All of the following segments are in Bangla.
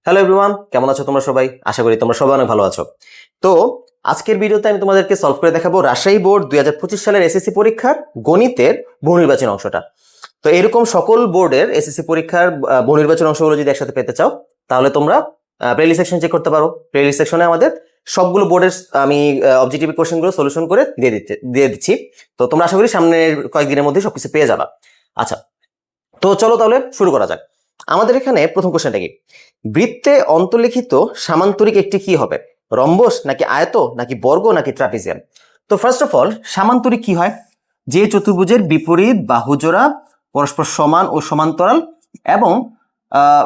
হ্যালো এভরিওয়ান, কেমন আছো তোমরা সবাই? আশা করি তোমরা সবাই অনেক ভালো আছো। তো আজকের ভিডিওতে আমি তোমাদেরকে সলভ করে দেখাবো রাজশাহী বোর্ড 2025 সালের এসএসসি পরীক্ষার গণিতের বহুনির্বাচনী অংশটা। তো এরকম সকল বোর্ডের এসএসসি পরীক্ষার বহুনির্বাচনী অংশগুলো যদি একসাথে পেতে চাও তাহলে তোমরা প্লেলিস্ট সেকশন চেক করতে পারো। প্লেলিস্ট সেকশনে আমাদের সবগুলো বোর্ডের আমি অবজেক্টিভ কোশ্চেনগুলো সলিউশন করে দিয়ে দিচ্ছি। তো তোমরা আশা করি সামনের কয়েকদিনের মধ্যে সবকিছু পেয়ে যাবা। আচ্ছা, তো চলো তাহলে শুরু করা যাক। আমাদের এখানে প্রথম কোশ্চেনটা কি, বৃত্তে অন্তর্লিখিত সামান্তরিক একটি কি হবে? রম্বস নাকি আয়ত নাকি বর্গ নাকি ট্রাপিজিয়াম? তো ফার্স্ট অফ অল, সামান্তরিক কি হয়? যে চতুর্ভুজের বিপরীত বাহুজোড়া পরস্পর সমান ও সমান্তরাল এবং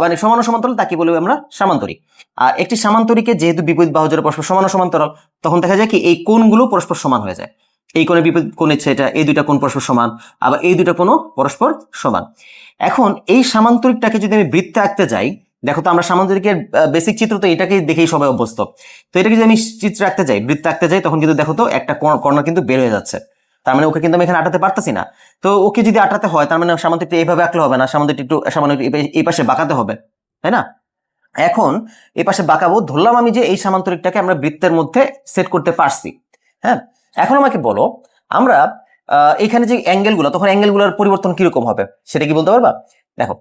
মানে সমান ও সমান্তরাল তাকে বলি আমরা সামান্তরিক। আর একটি সামান্তরিকে যেহেতু বিপরীত বাহুজোড়া পরস্পর সমান ও সমান্তরাল, তখন দেখা যায় কি এই কোণগুলো পরস্পর সমান হয়ে যায়। এই কোণের বিপরীত কোণ হচ্ছে এটা, এই দুইটা কোণ পরস্পর সমান, আবার এই দুইটা কোণও পরস্পর সমান। এখন এই সামান্তরিকটাকে যদি আমি বৃত্তে আঁকতে যাই, দেখো তো আমরা সামান্তরিকের বেসিক চিত্র তো এটাকে দেখেই সবাই অভ্যস্ত। তো এটাকে যদি আমি চিত্র আঁকতে যাই, বৃত্তে আঁকতে যাই, তখন কিন্তু দেখো তো একটা কর্নার কিন্তু বের হয়ে যাচ্ছে। তার মানে ওকে কিন্তু আমি এখানে আটাতে পারতেছি না। তো ওকে যদি আটাতে হয় তার মানে সামান্তরিকটা এইভাবে আঁকলে হবে না, সামান্তরিকটা একটু সামান্য এই পাশে বাঁকাতে হবে, তাই না? এখন এই পাশে বাঁকাবো, ধরলাম আমি যে এই সামান্তরিকটাকে আমরা বৃত্তের মধ্যে সেট করতে পারছি। হ্যাঁ, এখন আমাকে বলো, আমরা এখানে যে অ্যাঙ্গেলগুলো, তখন অ্যাঙ্গেলগুলোর পরিবর্তন কিরকম হবে সেটা কি বলতে পারবা? দেখো,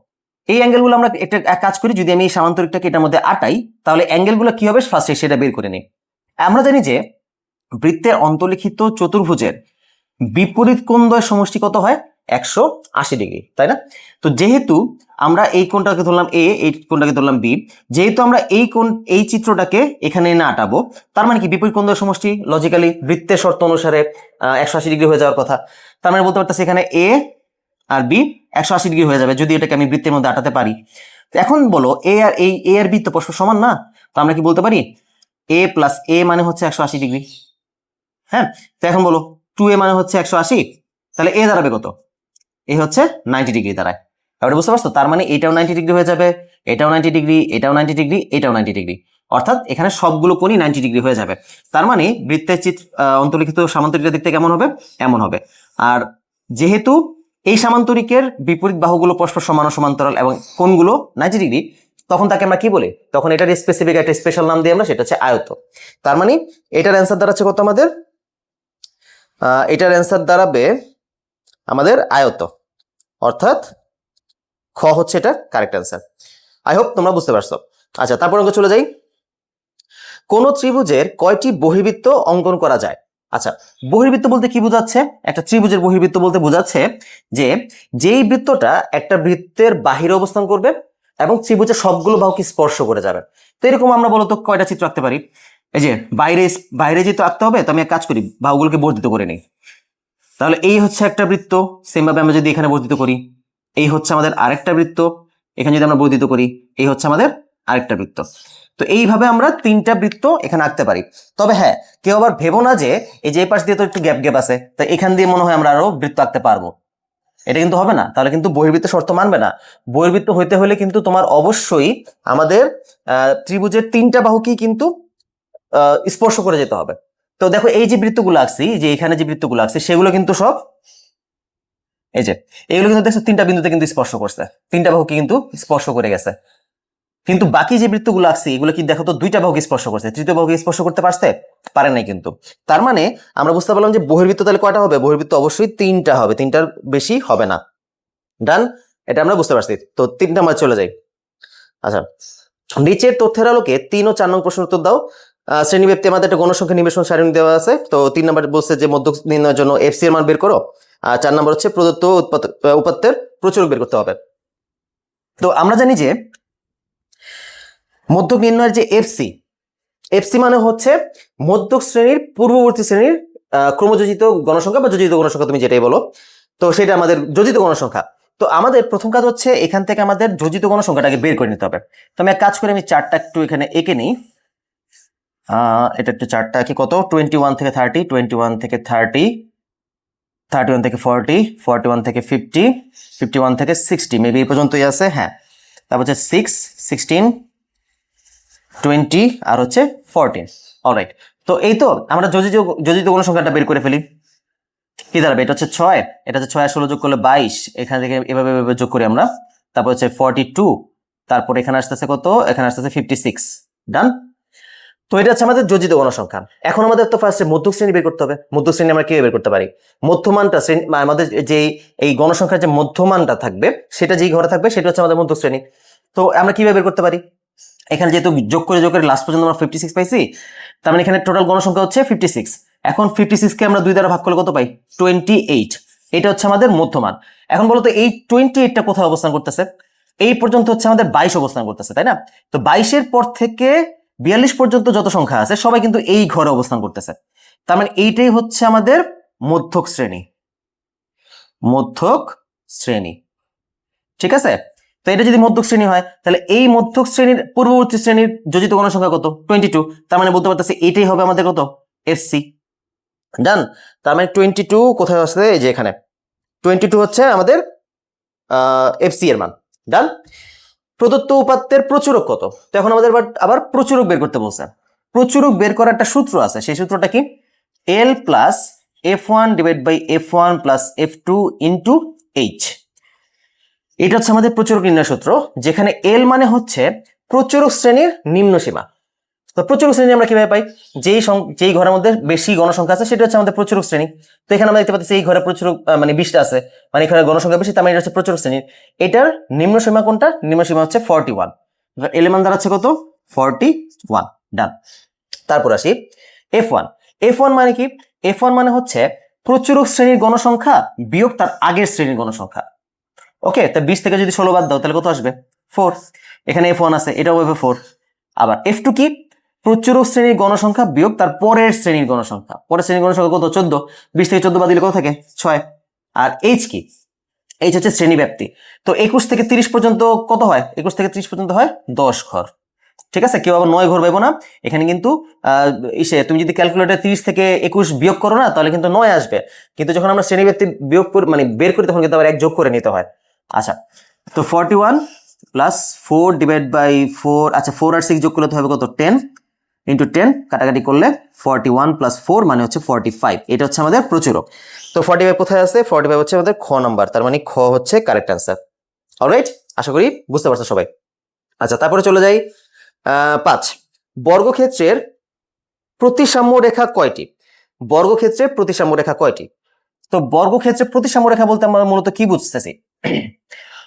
এই অ্যাঙ্গেলগুলো আমরা একটা কাজ করি, যদি আমি এই সামান্তরিকটাকে এটার মধ্যে আটাই তাহলে অ্যাঙ্গেলগুলো কি হবে ফার্স্টে সেটা বের করে নিই। আমরা জানি যে বৃত্তের অন্তর্লিখিত চতুর্ভুজের বিপরীত কোণদ্বয় সমষ্টি কত হয়? 180 ডিগ্রি, তাই না? তো যেহেতু আমরা এই কোণটাকে ধরলাম এ, এই কোণটাকে ধরলাম বি, যেহেতু আমরা এই চিত্রটাকে এখানে না আটাবো, তার মানে কি বিপরীত কোণদ্বয় সমষ্টি লজিক্যালি বৃত্তের শর্ত অনুসারে 180 ডিগ্রি হয়ে যাওয়ার কথা। তার মানে বলতে পারতেছি এখানে এ আর বি 180 ডিগ্রি হয়ে যাবে যদি এটাকে আমি বৃত্তের মধ্যে আটাতে পারি। এখন বলো, এ আর বি তো পরস্পর সমান না? তো আমরা কি বলতে পারি এ প্লাস এ মানে হচ্ছে 180 ডিগ্রি। হ্যাঁ, তো এখন বলো 2a মানে হচ্ছে 180, তাহলে এ দাঁড়াবে কত? এ হচ্ছে 90 ডিগ্রি দাঁড়ায়। তাহলে বুঝতে পারছো, তার মানে এটাও 90 ডিগ্রি হয়ে যাবে, এটাও 90 ডিগ্রি, এটাও 90 ডিগ্রি, এটাও 90 ডিগ্রি, অর্থাৎ এখানে সবগুলো কোণই 90 ডিগ্রি হয়ে যাবে। তার মানে বৃত্তের অন্তর্লিখিত সামান্তরিকের দিক থেকে কেমন হবে? এমন হবে। আর যেহেতু এই সামান্তরিকের বিপরীত বাহুগুলো পরস্পর সমান ও সমান্তরাল এবং কোণগুলো 90 ডিগ্রি, তখন তাকে আমরা কি বলি? তখন এটার স্পেসিফিক একটা স্পেশাল নাম দিই আমরা, সেটা হচ্ছে আয়ত। তার মানে এটার অ্যান্সার দাঁড়াচ্ছে কত আমাদের? এটার অ্যান্সার দাঁড়াবে আমাদের আয়ত, অর্থাৎ খ হচ্ছে এটা কারেক্ট অ্যান্সার। আই হোপ তোমরা বুঝতে পারছো। আচ্ছা, তারপর অঙ্ক চলে যাই। কোন ত্রিভুজের কয়টি বহির্বৃত্ত অঙ্কন করা যায়? আচ্ছা, বহির্বৃত্ত বলতে কি বোঝাচ্ছে? একটা ত্রিভুজের বহির্বৃত্ত বলতে বোঝাচ্ছে যে যেই বৃত্তটা একটা বৃত্তের বাহিরে অবস্থান করবে এবং ত্রিভুজের সবগুলো বাহুকে স্পর্শ করে যাবে। তো এরকম আমরা বলতো কয়টা চিত্র আঁকতে পারি? এই যে বাইরে বাইরে যেহেতু আঁকতে হবে, তো আমি এক কাজ করি, বাহুগুলোকে বর্ধিত করে নিই। তাহলে এই হচ্ছে একটা বৃত্ত, সেম ভাবে আমরা যদি এখানে বর্ধিত করি, এই হচ্ছে আমাদের আরেকটা বৃত্ত, এখানে যদি আমরা বর্ধিত করি, এই হচ্ছে আমাদের আরেকটা বৃত্ত। তো এইভাবে আমরা তিনটা বৃত্ত এখানে আঁকতে পারি। তবে হ্যাঁ, কেউ আবার ভেবো না যে এই যে পাশ দিয়ে তো একটু গ্যাপ গ্যাপ আছে, তাই এখান দিয়ে মনে হয় আমরা আরো বৃত্ত আঁকতে পারবো। এটা কিন্তু হবে না, তাহলে কিন্তু বহির্বৃত্ত শর্ত মানবে না। বহির্বৃত্ত হইতে হলে কিন্তু তোমার অবশ্যই আমাদের ত্রিভুজের তিনটা বাহুকেই কিন্তু স্পর্শ করে যেতে হবে। তো দেখো, এই যে বৃত্তগুলো আঁকছি, যে এখানে যে বৃত্তগুলো আঁকছি, সেগুলো কিন্তু সব এই যে এগুলো কিন্তু দেখছো তিনটা বিন্দুতে কিন্তু স্পর্শ করছে, তিনটা বাহুকে কিন্তু স্পর্শ করে গেছে। কিন্তু বাকি যে বৃত্তগুলো আঁকছি এগুলো কি দেখো তো দুইটা বাহুকে স্পর্শ করছে, তৃতীয় বাহুকে স্পর্শ করতে পারছে? পারে নাই কিন্তু। তার মানে আমরা বুঝতে পারলাম যে বহির্বৃত্ত তাহলে কয়টা হবে? বহির্বৃত্ত অবশ্যই তিনটা হবে, তিনটার বেশি হবে না। ডান, এটা আমরা বুঝতে পারছি। তো 3 নাম্বার চলে যাই। আচ্ছা, নিচের তথ্যের আলোকে 3 ও 4 নং প্রশ্ন উত্তর দাও। শ্রেণীব্যাপ্তি আমাদের একটা গণসংখ্যা নিবেশন সারণী দেওয়া আছে। তো 3 নাম্বার বলছে যে মধ্যক নির্ণয়ের জন্য এফসি এর মান বের করো, আর 4 নাম্বার হচ্ছে প্রদত্ত উপাত্তের প্রচুরক বের করতে হবে। তো আমরা জানি যে মধ্যক নির্ণয়ের যে এফসি মানে হচ্ছে মধ্যক শ্রেণীর পূর্ববর্তী শ্রেণীর ক্রমযোজিত গণসংখ্যা বা যোজিত গণসংখ্যা, তুমি যেটাই বলো। তো সেটা আমাদের যোজিত গণসংখ্যা। তো আমাদের প্রথম কাজ হচ্ছে এখান থেকে আমাদের যোজিত গণসংখ্যাটাকে বের করে নিতে হবে। তো আমি এক কাজ করে আমি চারটা একটু এখানে এঁকে নিই। এটা একটু চারটা কি কত, 21 থেকে 30, 21 থেকে 30, 31 থেকে 40, 41 থেকে 50, 51 থেকে 60, মেবি এই পর্যন্তই আছে। হ্যাঁ, তারপর হচ্ছে 6, 16, 20 আর হচ্ছে 14। অলরাইট, তো এই তো আমরা যোজিত গণসংখ্যাটা বের করে ফেলি। কি দাঁড়াবে? এটা হচ্ছে 6, এটা হচ্ছে 6 আর 16 যোগ করলে 22, এখান থেকে এভাবে যোগ করি আমরা। তারপর হচ্ছে 42, তারপর এখানে আসতেছে কত, এখানে আসতেছে 56। ডান। তো এটা হচ্ছে আমাদের যোজিত গণসংখ্যা। এখন আমাদের তো ফার্স্টে মধ্যক শ্রেণী বের করতে হবে। মধ্যক শ্রেণী আমরা কিভাবে বের করতে পারি? মধ্যমানটা শ্রেণী আমাদের যে এই গণসংখ্যার যে মধ্যমানটা থাকবে সেটা যেই ঘরে থাকবে সেটা হচ্ছে আমাদের মধ্যক শ্রেণী। তো আমরা কিভাবে বের করতে পারি? এখানে যেহেতু যোগ করে লাস্ট পর্যন্ত আমরা 56 পাইছি, তার মানে এখানে টোটাল গণসংখ্যা হচ্ছে 56। এখন 56 কে আমরা 2 দ্বারা ভাগ করলে কত পাই? 28। এটা হচ্ছে আমাদের মধ্যমান। এখন বলো তো এই 28টা কোথায় অবস্থান করতেছে? এই পর্যন্ত হচ্ছে আমাদের 22 অবস্থান করতেছে, তাই না? তো 22-এর পর থেকে 42 পর্যন্ত যত সংখ্যা আছে সবাই কিন্তু এই ঘরে অবস্থান করতেছে। তার মানে এইটাই হচ্ছে আমাদের মধ্যক শ্রেণী। মধ্যক শ্রেণী, ঠিক আছে? তো এটা যদি মধ্যক শ্রেণী হয় তাহলে এই মধ্যক শ্রেণীর পূর্ববর্তী শ্রেণীর যোজিত গণসংখ্যা কত? 22। তার মানে বলতে পারতেছি এটাই হবে আমাদের কত? এফসি। ডান। তার মানে 22 কোথায় আসছে? এই যে এখানে 22 হচ্ছে আমাদের এফসি এর মান। ডান। প্রদত্ত উপাত্তের প্রচুরক কত? তো এখন আমাদের আবার প্রচুরক বের করতে বলছে। প্রচুরক বের করার একটা সূত্র আছে, সেই সূত্রটা কি? L plus f1 divide by f1 plus f2 into h। এটা হচ্ছে আমাদের প্রচুরক নির্ণয় সূত্র, যেখানে এল মানে হচ্ছে প্রচুরক শ্রেণীর নিম্ন সীমা। তো প্রচুরক শ্রেণী আমরা কিভাবে পাই? যেই ঘরের মধ্যে বেশি গণসংখ্যা আছে সেটা হচ্ছে আমাদের প্রচুরক শ্রেণী। তো এখানে আমরা দেখতে পাচ্ছি এই ঘরে প্রচুরক মানে 20টা আছে, মানে এখানে গণসংখ্যা বেশি, তার মানে এটা হচ্ছে প্রচুরক শ্রেণী। এটার নিম্ন সীমা কোনটা? নিম্ন সীমা হচ্ছে 41। এল এর মান দাঁড়াচ্ছে কত? 41। ডান। তারপর আসি f1। f1 মানে কি? f1 মানে হচ্ছে প্রচুরক শ্রেণীর গণসংখ্যা বিয়োগ তার আগের শ্রেণীর গণসংখ্যা। ওকে, তা 20 থেকে যদি 16 বাদ দাও তাহলে কত আসবে? 4। এখানে f1 আছে, এটাও হবে 4। আবার f2 কি? প্রচুরক শ্রেণীর গণসংখ্যা বিয়োগ তার পরের শ্রেণীর গণসংখ্যা। পরের শ্রেণীর গণসংখ্যা কত? 14। 20 থেকে 14 বাদ দিলে কত থাকে? 6। আর h কি? h হচ্ছে শ্রেণী ব্যাপ্তি। তো 21 থেকে 30 পর্যন্ত কত হয়? 21 থেকে 30 পর্যন্ত হয় 10 ঘর। ঠিক আছে, কেউ আবার 9 ঘর পাইবো না। এখানে কিন্তু তুমি যদি ক্যালকুলেটর 30 থেকে 21 বিয়োগ করো না তাহলে কিন্তু 9 আসবে, কিন্তু যখন আমরা শ্রেণী ব্যক্তি বিয়োগ করে মানে বের করি তখন কিন্তু আবার 1 যোগ করে নিতে হয়। আচ্ছা, তো 41 প্লাস 4 ডিভাইড বাই 4, আচ্ছা 4 আর 6 যোগ করলে তো হবে কত? 10 ইন্টু 10, কাটাকাটি করলে 41 প্লাস 4 মানে হচ্ছে 45। এটা হচ্ছে আমাদের প্রচুরক। তো 45 কোথায় আছে? 45 হচ্ছে আমাদের খ নাম্বার, তার মানে খ হচ্ছে কারেক্ট অ্যান্সার। অলরাইট, আশা করি বুঝতে পারছো সবাই। আচ্ছা, তারপরে চলে যাই 5। বর্গক্ষেত্রের প্রতিসাম্য রেখা কয়টি? বর্গক্ষেত্রের প্রতিসাম্য রেখা কয়টি? তো বর্গক্ষেত্রের প্রতিসাম্য রেখা বলতে আমরা মূলত কি বুঝতেছি?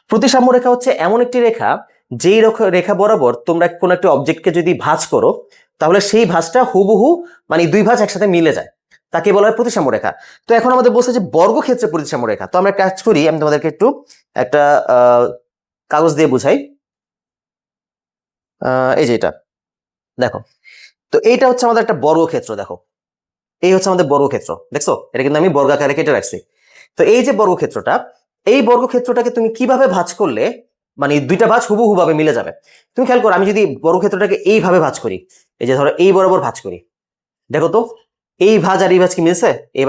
প্রতিসাম্য রেখা হচ্ছে এমন একটি রেখা যেই রেখা বরাবর তোমরা কোনো একটা অবজেক্টকে যদি ভাঁজ করো তাহলে সেই ভাঁজটা হুবহু মানে দুই ভাঁজ একসাথে মিলে যায়, তাকে বলা হয় প্রতিসাম্য রেখা। তো এখন আমাদের বলছে যে বর্গক্ষেত্রের প্রতিসাম্য রেখা। তো আমরা কাজ করি, আমি তোমাদেরকে একটু একটা কাগজ দিয়ে বুঝাই। এই যে এটা দেখো, তো এইটা হচ্ছে আমাদের একটা বর্গক্ষেত্র। দেখো, এই হচ্ছে আমাদের বর্গক্ষেত্র, দেখছো? এটা কিন্তু আমি বর্গাকারে কেটে রাখছি। তো এই যে বর্গক্ষেত্রটা, এই বর্গক্ষেত্রটাকে তুমি কিভাবে ভাঁজ করলে মানে দুইটা ভাঁজ হুবহু ভাবে মিলে যাবে? তুমি খেয়াল করো, আমি যদি বর্গক্ষেত্রটাকে এইভাবে ভাঁজ করি, এই যে ধরো এই বরাবর ভাঁজ করি, দেখো তো এই ভাঁজ আর এই ভাঁজ কি মিলছে? এই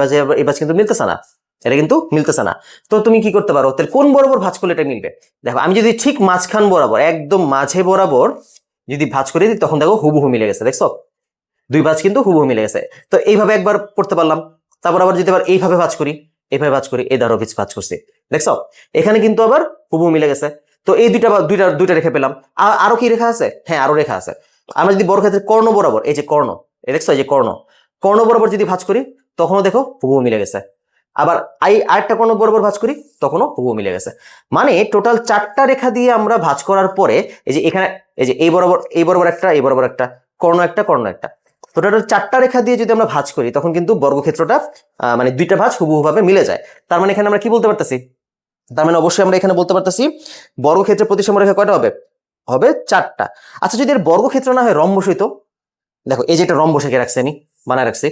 ভাঁজ কিন্তু মিলতেছে না, এটা কিন্তু মিলতেছে না। তো তুমি কি করতে পারো? তাহলে কোন বরাবর ভাঁজ করলে এটা মিলবে? দেখো, আমি যদি ঠিক মাঝখান বরাবর একদম মাঝে বরাবর যদি ভাঁজ করে দিই তখন দেখো হুবহু মিলে গেছে, দেখছো? দুই ভাঁজ কিন্তু হুবহু মিলে গেছে। তো এইভাবে একবার করতে পারলাম, তারপর আবার যদি আবার এইভাবে ভাঁজ করি, এইভাবে ভাঁজ করি, এই ধরো ভাঁজ করছি, দেখছো? এখানে কিন্তু আবার হুবহু মিলে গেছে। তো এই দুইটা রেখা পেলাম। আরো কি রেখা আছে? হ্যাঁ, আরো রেখা আছে। আমরা যদি বর্গক্ষেত্রের কর্ণ বরাবর, এই যে কর্ণ, এই দেখছো, এই যে কর্ণ বরাবর যদি ভাঁজ করি তখনও দেখো হুবহু মিলে গেছে। আবার আরেকটা কর্ণ বরাবর ভাঁজ করি তখনও হুবহু মিলে গেছে। মানে টোটাল 4টা রেখা দিয়ে আমরা ভাঁজ করার পরে এই যে এখানে এই যে এই বরাবর একটা, এই বরাবর একটা, কর্ণ একটা। তো টোটাল 4টা রেখা দিয়ে যদি আমরা ভাঁজ করি তখন কিন্তু বর্গক্ষেত্রটা মানে দুইটা ভাঁজ হুবহু ভাবে মিলে যায়। তার মানে এখানে আমরা কি বলতে পারতেছি? তার মানে অবশ্যই আমরা এখানে বলতে পারতেছি বর্গক্ষেত্রের প্রতিসাম্য রেখা কয়টা হবে? হবে 4টা। আচ্ছা, যদি এর বর্গক্ষেত্র না হয় রম্বস হইতো, দেখো এই যে একটা রম্বস এঁকে রাখছি, আমি বানায় রাখছি,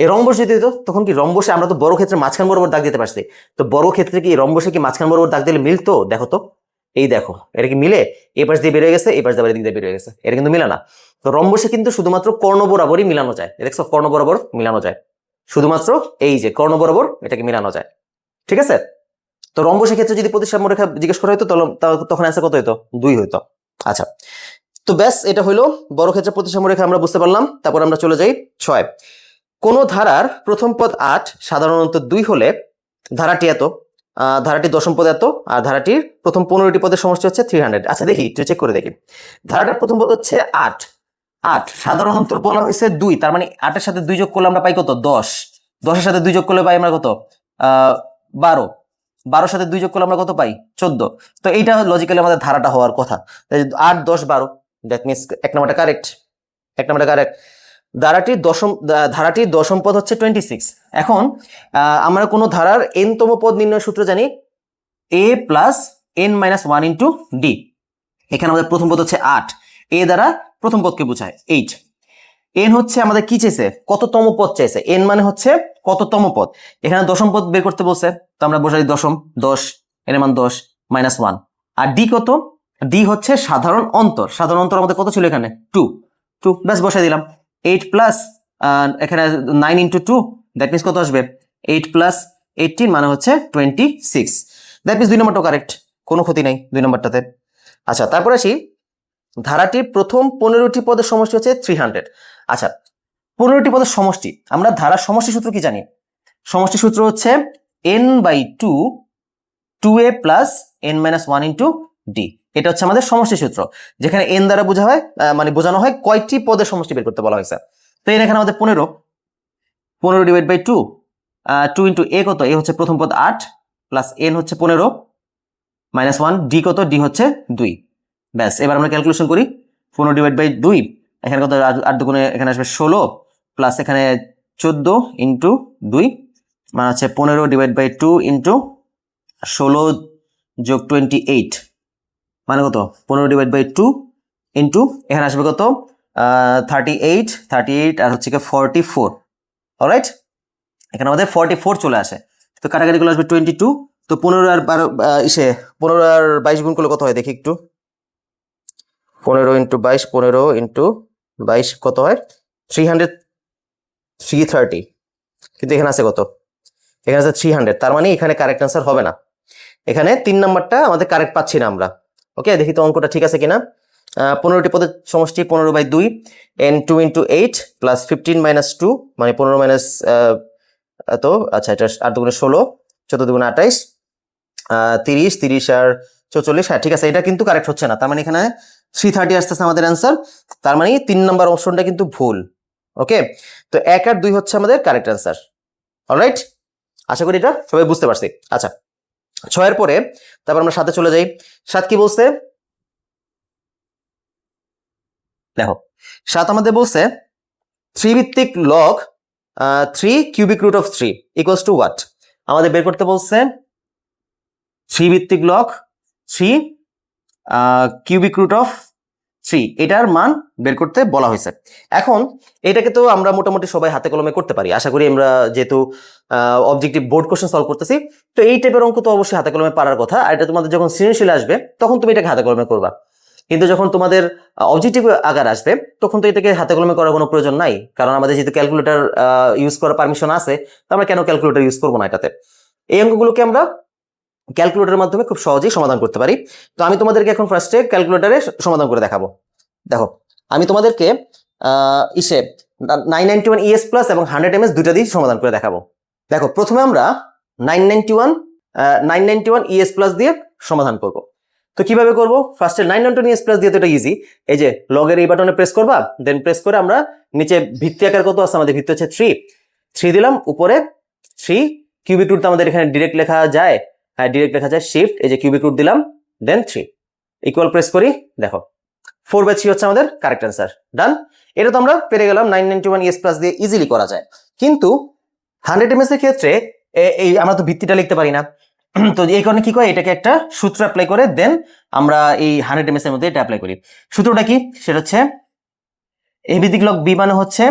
এই রম্বস যদি হতো তখন কি রম্বসে আমরা তো বর্গক্ষেত্রের মাঝখান বরাবর দাগ দিতে পারছি, তো বর্গক্ষেত্রে কি রম্বসে কি মাঝখান বরাবর দাগ দিলে মিলতো? দেখো তো, এই দেখো এটা কি মিলে? এই পাশ দিয়ে বেরিয়ে গেছে, এই পাশ দিয়ে দিক দিয়ে বেরিয়ে গেছে, এটা কিন্তু মিলে না। তো রম্বসে কিন্তু শুধুমাত্র কর্ণ বরাবরই মিলানো যায়, দেখছো? কর্ণ বরাবর মিলানো যায়, শুধুমাত্র এই যে কর্ণ বরাবর এটাকে মিলানো যায়, ঠিক আছে? তো রম্বসের ক্ষেত্রে যদি প্রতিসাম্য রেখা জিজ্ঞেস করা হতো তখন অ্যান্সার কত হইতো? 2 হইতো। আচ্ছা, তো ব্যাস এটা হইলো বর্গক্ষেত্রের প্রতিসাম্য রেখা, আমরা বুঝতে পারলাম। তারপর আমরা চলে যাই 6। কোন ধারার প্রথম পদ 8 সাধারণত 2 হলে ধারাটি এত, ধারাটির দশম পদ এত, আর ধারাটির প্রথম 15টি পদের সমষ্টি হচ্ছে 300। আচ্ছা দেখি, একটু চেক করে দেখি। ধারাটার প্রথম পদ হচ্ছে 8, সাধারণ অন্তর বলা হয়েছে 2, তার মানে 8 এর সাথে 2 যোগ করলে আমরা পাই কত? 10, 10 এর সাথে 2 যোগ করলে পাই আমরা কত? 12, 12 সাথে 2 যোগ করলে আমরা কত পাই? 14। তো এইটা লজিক্যালি আমাদের ধারাটা হওয়ার কথা। 8, 10, 12, দ্যাট মিনস এক নাম্বারটা কারেক্ট, এক নাম্বারটা কারেক্ট। ধারাটির দশম পদ হচ্ছে 26। এখন আমরা কোনো ধারার n-তম পদ নির্ণয়ের সূত্র জানি, a plus n minus 1 into D. এখানে আমাদের প্রথম পদ হচ্ছে 8, এ দ্বারা প্রথম পদকে বোঝায় 8। n হচ্ছে আমাদের কি চাইছে? কততম পদ চাইছে। n মানে হচ্ছে কততম পদ। এখানে দশম পদ বের করতে বলছে, তো আমরা বসাই দশম, 10, এর মান 10 মাইনাস 1। আর ডি কত? ডি হচ্ছে সাধারণ অন্তর। সাধারণ অন্তর আমাদের কত ছিল এখানে? 2, ব্যাস বসাই দিলাম। 8 প্লাস এখানে 9 ইন্টু 2, দ্যাট মিনস কত আসবে? 8 প্লাস 18 মানে হচ্ছে 26। দ্যাট মিনস 2 নম্বরটাও কারেক্ট, কোনো ক্ষতি নাই 2 নম্বরটাতে। আচ্ছা, তারপর আসি, ধারাটির প্রথম 15টি পদের সমষ্টি হচ্ছে 300। আচ্ছা, 15টি পদের সমষ্টি, আমরা ধারার সমষ্টি সূত্র কি জানি? সমষ্টি সূত্র হচ্ছে n/2, 2a plus n minus 1 into D. এটা হচ্ছে আমাদের সমষ্টি সূত্র, যেখানে n দ্বারা বোঝা হয় মানে বোঝানো হয় কয়টি পদের সমষ্টি বের করতে বলা হয়েছে। তো এখানে আমাদের 15 ডিভাইড বাই 2, 2 ইন্টু a কত? a হচ্ছে প্রথম পদ 8 প্লাস n হচ্ছে 15 মাইনাস 1, ডি কত? ডি হচ্ছে 2। ব্যাস, এবার আমরা ক্যালকুলেশন করি। 15 ডিভাইড বাই 2, এখানে কত? 8 দুগুণে এখানে আসবে 16 প্লাস এখানে 14 ইন্টু 2 মানে হচ্ছে 15 ডিভাইড বাই 2 ইন্টু 16 যোগ 28 মানে কত? 15 ডিভাইড বাই 2 ইন্টু এখানে আসবে কত? 38 আর হচ্ছে 44। অলরাইট, এখানে আমাদের 44 চলে আসে। তো কাটাকাটি গুলো আসবে 22। তো 15 আর 12 15 আর 22 গুণ করলে কত হয় দেখি একটু। 15 ইন্টু 22, 15 ইন্টু 22 কত হয়? 330। কিন্তু এখানে আছে কত? এখানে আছে 300, তার মানে এখানে কারেক্ট অ্যান্সার হবে না। এখানে 3 নাম্বারটা আমাদের কারেক্ট পাচ্ছি না আমরা। ওকে, দেখি তো অঙ্কটা ঠিক আছে কিনা। 15টি পদের সমষ্টি 15/2, n2 ইন্টু 8 প্লাস 15 মাইনাস 2 মানে 15 মাইনাস তো আচ্ছা, এটা 8 দুগুণে 16, 14 দুগুণে 28, 30 আর 44। হ্যাঁ ঠিক আছে, এটা কিন্তু কারেক্ট হচ্ছে না, তার মানে এখানে 330 আসতেছে আমাদের অ্যান্সার। তার মানে 3 নাম্বার অপশনটা কিন্তু ভুল। ওকে, তো 1 আর 2 হচ্ছে আমাদের কারেক্ট অ্যান্সার। অলরাইট, আশা করি এটা সবাই বুঝতে পারছি। আচ্ছা, 6 পরে তারপর আমরা 7-এ চলে যাই। 7 কি বলছে দেখো। 7 আমাদের বলছে 3 ভিত্তিক log 3 cubic root of 3 equals to what? আমাদের বের করতে বলছে 3 ভিত্তিক লগ 3 কিউবিক রুট অফ 3, এটার মান বের করতে বলা হয়েছে। এখন এটাকে তো আমরা মোটামুটি সবাই হাতে কলমে করতে পারি, আশা করি। আমরা যেহেতু অবজেক্টিভ বোর্ড কোশ্চেন সলভ করতেছি, তো এই টাইপের অঙ্ক তো অবশ্যই হাতে কলমে পারার কথা। আর এটা তোমাদের যখন সৃজনশীল আসবে তখন তুমি এটাকে হাতে কলমে করবা, কিন্তু যখন তোমাদের অবজেক্টিভ আকার আসবে তখন তো এটাকে হাতে কলমে করার কোনো প্রয়োজন নাই, কারণ আমাদের যেহেতু ক্যালকুলেটর ইউজ করার পারমিশন আছে, তো আমরা কেন ক্যালকুলেটর ইউজ করবো না এটাতে। এই অঙ্কগুলোকে আমরা ক্যালকুলেটরের মাধ্যমে খুব সহজেই সমাধান করতে পারি। তো আমি তোমাদেরকে এখন ফার্স্টে ক্যালকুলেটরে সমাধান করে দেখাবো। দেখো, আমি তোমাদেরকে 991 ES প্লাস এবং 100 MS দুইটা দিয়ে সমাধান করে দেখাবো। দেখো, প্রথমে আমরা 991 ES প্লাস দিয়ে সমাধান করব। তো কিভাবে করব? ফার্স্টে 991 ES প্লাস দিয়ে তো এটা ইজি। এই যে লগের এই বাটনে প্রেস করবা, দেন প্রেস করে আমরা নিচে ভিত্তি আকার কত আছে আমাদের? ভিত্তি হচ্ছে 3 দিলাম, উপরে 3 কিউবিক রুট আমাদের এখানে ডিরেক্ট লেখা যায়। হ্যাঁ, ডিরেক্ট লেখা যায়, শিফট, এই যে কিউবিক রুট দিলাম, দেন 3 ইকুয়াল প্রেস করি। দেখো 4/3 হচ্ছে আমাদের কারেক্ট অ্যান্সার। ডান, এটা তো আমরা পেরে গেলাম। 991 ES প্লাস দিয়ে ইজিলি করা যায়, কিন্তু 100 MS এর ক্ষেত্রে এই আমরা তো ভিত্তিটা লিখতে পারি না। তো এই কারণে কি করে, এটাকে একটা সূত্র অ্যাপ্লাই করে দেন আমরা এই 100 MS এর মধ্যে এটা অ্যাপ্লাই করি। সূত্রটা কি? সেটা হচ্ছে এ ভিত্তিক লগ বি মানে হচ্ছে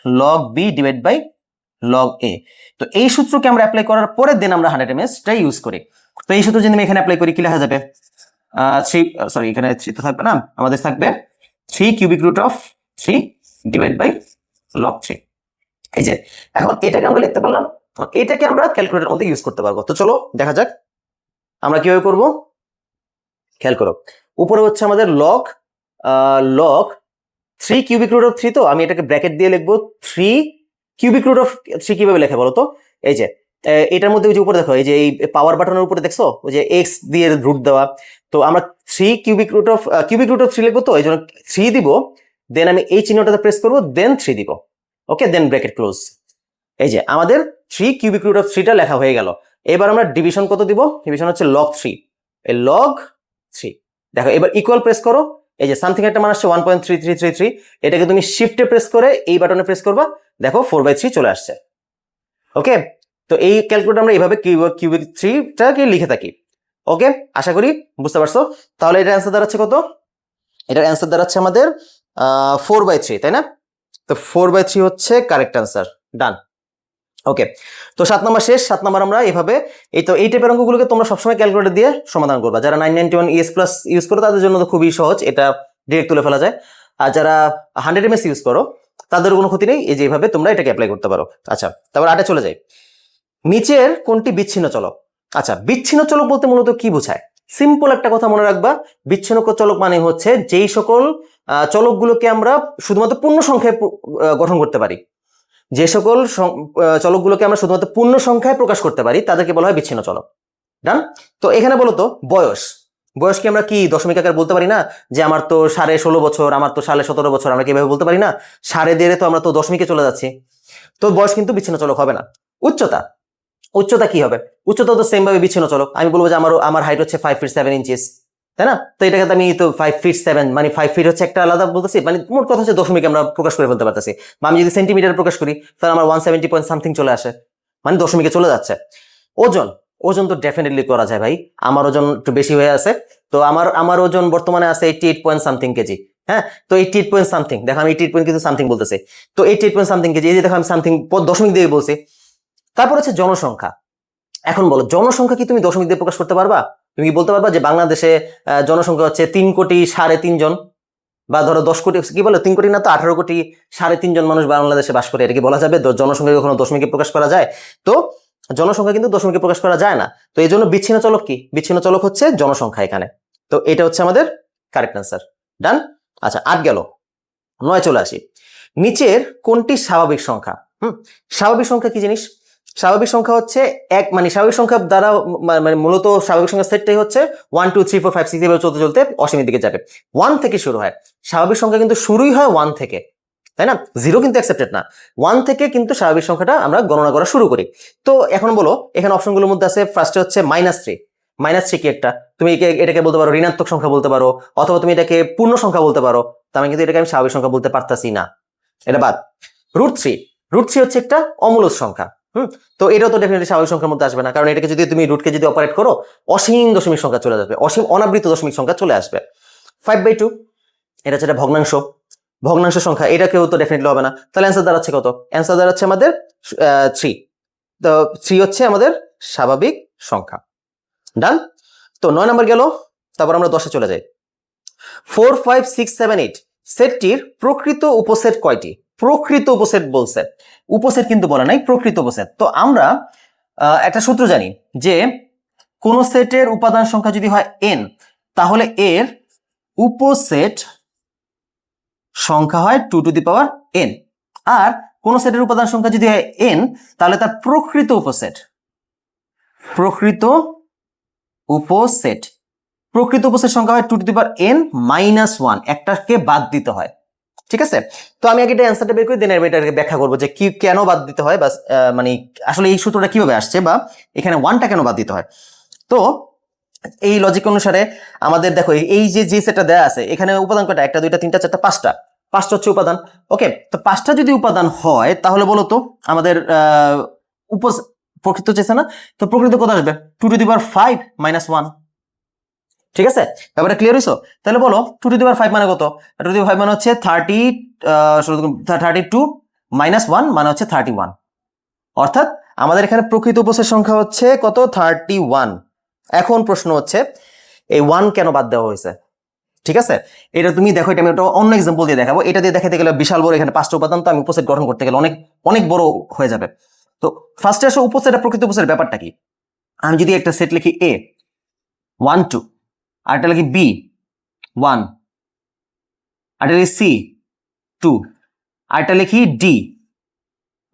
log B divide by log A. তো এই সূত্রকে আমরা অ্যাপ্লাই করার পরে দেন আমরা 100 MS টা ইউজ করি। তো এই সূত্র যদি আমি এখানে অ্যাপ্লাই করি, কি লেখা যাবে? এখানে 3 তো থাকবে না, আমাদের থাকবে 3 cubic root of 3 divide by log 3। এই যে এখন এটাকে আমরা লিখতে পারলাম, এটাকে আমরা ক্যালকুলেটরের মধ্যে ইউজ করতে পারবো। তো চলো দেখা যাক আমরা কিভাবে করব। খেয়াল করো, উপরে হচ্ছে আমাদের লগ 3 কিউবিক রুট অফ 3, তো আমি এটাকে ব্র্যাকেট দিয়ে লিখবো 3 কিউবিক রুট অফ 3। কিভাবে লেখা বলো তো? এই যে এটার মধ্যে ওই যে উপরে দেখো, এই যে এই পাওয়ার বাটনের উপরে দেখছো ওই যে এক্স দিয়ে রুট দেওয়া, তো আমরা 3 কিউবিক রুট অফ 3 লিখবো, তো এই জন্য 3 দিব, দেন আমি এই চিহ্নটাতে প্রেস করবো, দেন 3 দিব, ওকে, দেন ব্র্যাকেট ক্লোজ। এই যে আমাদের 3 কিউবিক রুট অফ 3টা লেখা হয়ে গেল। এবার আমরা ডিভিশন কত দিব? ডিভিশন হচ্ছে লগ 3, এই লগ 3। দেখো এবার ইকুয়াল প্রেস করো, এই যে সামথিং একটা মান আসছে 1.3333, এটাকে তুমি শিফটে প্রেস করে এই বাটনে প্রেস করবা, দেখো 4/3 চলে আসছে। ওকে, তো এই ক্যালকুলেটর আমরা এইভাবে কিউবিক 3টাকে লিখে থাকি। ওকে, আশা করি বুঝতে পারছো। তাহলে এটার অ্যান্সার দাঁড়াচ্ছে কত? এটার অ্যান্সার দাঁড়াচ্ছে আমাদের 4/3, তাই না? তো 4/3 হচ্ছে কারেক্ট অ্যান্সার। ডান। ওকে, তো 7 নাম্বার শেষ। 7 নাম্বার আমরা এইভাবে, এই তো এই টাইপের অঙ্কগুলোকে তোমরা সবসময় ক্যালকুলেটর দিয়ে সমাধান করবা। যারা 991 ES প্লাস ইউজ করো তাদের জন্য তো খুবই সহজ, এটা ডিরেক্ট তুলে ফেলা যায়। আর যারা 100 MS ইউজ করো তাদের কোনো ক্ষতি নেই, এই যে এইভাবে তোমরা এটাকে অ্যাপ্লাই করতে পারো। আচ্ছা, তারপর আটে চলে যাই। নিচের কোনটি বিচ্ছিন্ন চলক? আচ্ছা, বিচ্ছিন্ন চলক বলতে মূলত কি বোঝায়? সিম্পল একটা কথা মনে রাখবা, বিচ্ছিন্ন চলক মানে হচ্ছে যেই সকল চলকগুলোকে আমরা শুধুমাত্র পূর্ণ সংখ্যায় গঠন করতে পারি, যে সকল চলকগুলোকে আমরা শুধুমাত্র পূর্ণ সংখ্যায় প্রকাশ করতে পারি তাদেরকে বলা হয় বিচ্ছিন্ন চলক। ডান। তো এখানে বলো তো বয়স কি আমরা কি দশমিক আকারে বলতে পারি না, যে আমার তো 16.5 বছর, আমার তো 17.5 বছর, আমরা কিভাবে বলতে পারি না? 1.5 তো আমরা তো দশমিকে চলে যাচ্ছি, তো বয়স কিন্তু বিচ্ছিন্ন চলক হবে না। উচ্চতা কি হবে? উচ্চতা তো সেম ভাবে বিচ্ছিন্ন চলক। আমি বলবো যে আমার হাইট হচ্ছে 5 feet 7 inches, তাই না? তো এটাকে আমি তো 5 feet 7, মানে 5 feet হচ্ছে একটা আলাদা বলতেছি, মানে মোট কথা হচ্ছে দশমিকে আমরা প্রকাশ করে ফেলতে পারতেছি। বা আমি যদি সেন্টিমিটার প্রকাশ করি তাহলে আমার 170 পয়েন্ট সামথিং চলে আসে, মানে দশমিকে চলে যাচ্ছে। ওজন তো ডেফিনেটলি করা যায় ভাই, আমার ওজন একটু বেশি হয়ে আছে, তো আমার ওজন বর্তমানে আছে 88 পয়েন্ট সামথিং কেজি। হ্যাঁ, তো 88 পয়েন্ট সামথিং, দেখো আমি 88 পয়েন্ট কিন্তু সামথিং বলতেছি, তো 88 পয়েন্ট সামথিং কেজি, এই যে দেখো আমি সামথিং দশমিক দিয়ে বলছি। তারপর হচ্ছে জনসংখ্যা। এখন বলো, জনসংখ্যা কি তুমি দশমিক দিয়ে প্রকাশ করতে পারবা? তুমি কি বলতে পারবা যে বাংলাদেশে জনসংখ্যা হচ্ছে 3,3,3 জন, বা ধরো 10 কোটি, কি বলো 3 কোটি না তো 18,3,3 জন মানুষ বাংলাদেশে বাস করে, এটা কি বলা যাবে? জনসংখ্যা কখনো দশমিকে প্রকাশ করা যায়? তো জনসংখ্যা কিন্তু দশমিকে প্রকাশ করা যায় না। তো এই জন্য বিচ্ছিন্ন চলক কি? বিচ্ছিন্ন চলক হচ্ছে জনসংখ্যা এখানে। তো এটা হচ্ছে আমাদের কারেক্ট অ্যান্সার। ডান। আচ্ছা, 8 গেল। 9 চলে আসি। নিচের কোনটি স্বাভাবিক সংখ্যা? স্বাভাবিক সংখ্যা কি জিনিস? স্বাভাবিক সংখ্যা হচ্ছে এক, মানে স্বাভাবিক সংখ্যা দ্বারা মানে মূলত স্বাভাবিক সংখ্যা সেটটাই হচ্ছে 1 2 3 4 5 6 এভাবে চলতে চলতে অসীমের দিকে যাবে। 1 থেকে শুরু হয় স্বাভাবিক সংখ্যা, কিন্তু শুরুই হয় 1 থেকে, তাই না? 0 কিন্তু অ্যাকসেপ্টেড না, 1 থেকে কিন্তু স্বাভাবিক সংখ্যাটা আমরা গণনা করা শুরু করি। তো এখন বলো, এখানে অপশনগুলোর মধ্যে আছে ফার্স্টে হচ্ছে -3। -3 কি একটা? তুমি এটাকে বলতে পারো ঋণাত্মক সংখ্যা বলতে পারো, অথবা তুমি এটাকে পূর্ণ সংখ্যা বলতে পারো। তার কিন্তু এটাকে আমি স্বাভাবিক সংখ্যা বলতে পারতাছি না, এটা বাদ। √3 হচ্ছে একটা অমূলদ সংখ্যা। তো এটাও তো ডেফিনেটলি স্বাভাবিক সংখ্যার মধ্যে আসবে না, কারণ এটাকে যদি তুমি রুটকে যদি অপারেট করো, অসীম দশমিক সংখ্যা চলে যাবে, অসীম অনাবৃত দশমিক সংখ্যা চলে আসবে। 5/2 এটা হচ্ছে ভগ্নাংশ সংখ্যা, এটাকেও তো ডেফিনেটলি হবে না। তাহলে অ্যান্সার দাঁড়াচ্ছে কত? অ্যান্সার দাঁড়াচ্ছে আমাদের 3। তো 3 হচ্ছে আমাদের স্বাভাবিক সংখ্যা। ডান। তো 9 নম্বর গেল। তারপর আমরা 10-এ চলে যাই। 4 5 6 7 8 সেটটির প্রকৃত উপসেট কয়টি? প্রকৃত উপসেট বলছে, উপসেট কিন্তু বলে নাই, প্রকৃত উপসেট। তো আমরা একটা সূত্র জানি যে কোন সেটের উপাদান সংখ্যা যদি হয় n, তাহলে এর উপসেট সংখ্যা হয় 2 টু দি পাওয়ার n। আর কোন সেটের উপাদান সংখ্যা যদি হয় n, তাহলে তার প্রকৃত উপসেট সংখ্যা হয় 2 টু দি পাওয়ার n-1, একটাকে বাদ দিতে হয়। ঠিক আছে, তো আমি আগে এটা অ্যান্সারটা বের করে দেন এটাকে ব্যাখ্যা করবো যে কি কেন বাদ দিতে হয়, বা মানে আসলে এই সূত্রটা কিভাবে আসছে, বা এখানে 1টা কেন বাদ দিতে হয়। তো এই লজিক অনুসারে আমাদের দেখো, এই যে সেটটা দেয়া আছে, এখানে উপাদান কয়টা? 1 2 3 4 5টা হচ্ছে উপাদান। ওকে, তো 5টা যদি উপাদান হয় তাহলে বলো তো আমাদের প্রকৃত চেয়েছে না, তো প্রকৃত কত আসবে? 2 টু দি পাওয়ার 5 -1। ঠিক আছে, ব্যাপারটা ক্লিয়ার হইছো? তাহলে বলো 2 টু দি পাওয়ার 5 মানে কত? 2 টু দি পাওয়ার 5 মানে হচ্ছে 32 -1 মানে হচ্ছে 31। অর্থাৎ আমাদের এখানে প্রকৃত উপসেট সংখ্যা হচ্ছে কত? 31। এখন প্রশ্ন হচ্ছে এই 1 কেন বাদ দেওয়া হয়েছে? ঠিক আছে, এটা তুমি দেখো, এটা আমি একটা অন্য এক্সাম্পল দিয়ে দেখাবো। এটা দিয়ে দেখাতে গেলে বিশাল বড়, এখানে 5টা উপাদান, তো আমি উপসেট গঠন করতে গেলে অনেক অনেক বড় হয়ে যাবে। তো ফার্স্টে আসো উপসেট আর প্রকৃত উপসেটের ব্যাপারটা কি। আমি যদি একটা সেট লিখি A 1 2, আর একটা লিখি B 1, আর একটা লিখি C 2, আর একটা লিখি D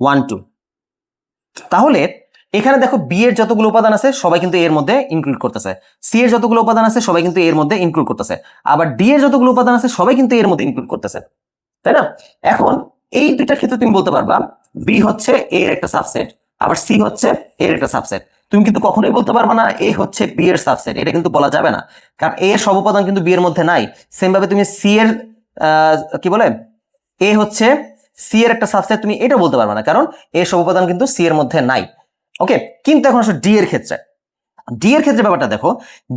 1 2, তাহলে এখানে দেখো বি এর যতগুলো উপাদান আছে সবাই কিন্তু এর মধ্যে ইনক্লুড করতেছে, সি এর যতগুলো উপাদান আছে সবাই কিন্তু এর মধ্যে ইনক্লুড করতেছে, আবার ডি এর যতগুলো উপাদান আছে সবাই কিন্তু এর মধ্যে ইনক্লুড করতেছে, তাই না? এখন এই দুইটার ক্ষেত্রে তুমি বলতে পারবা বি হচ্ছে এর একটা সাবসেট, আবার সি হচ্ছে এর একটা সাবসেট। তুমি কিন্তু কখনোই বলতে পারবা না এ হচ্ছে বি এর সাবসেট, এটা কিন্তু বলা যাবে না, কারণ এ এর সব উপাদান কিন্তু বি এর মধ্যে নাই। সেম ভাবে তুমি সি এর কি বলে এ হচ্ছে সি এর একটা সাবসেট, তুমি এটা বলতে পারবে না, কারণ এর সব উপাদান কিন্তু সি এর মধ্যে নাই। ওকে, কিন্তু এখন আসলে ডি এর ক্ষেত্রে, ডি এর ক্ষেত্রে ব্যাপারটা দেখো,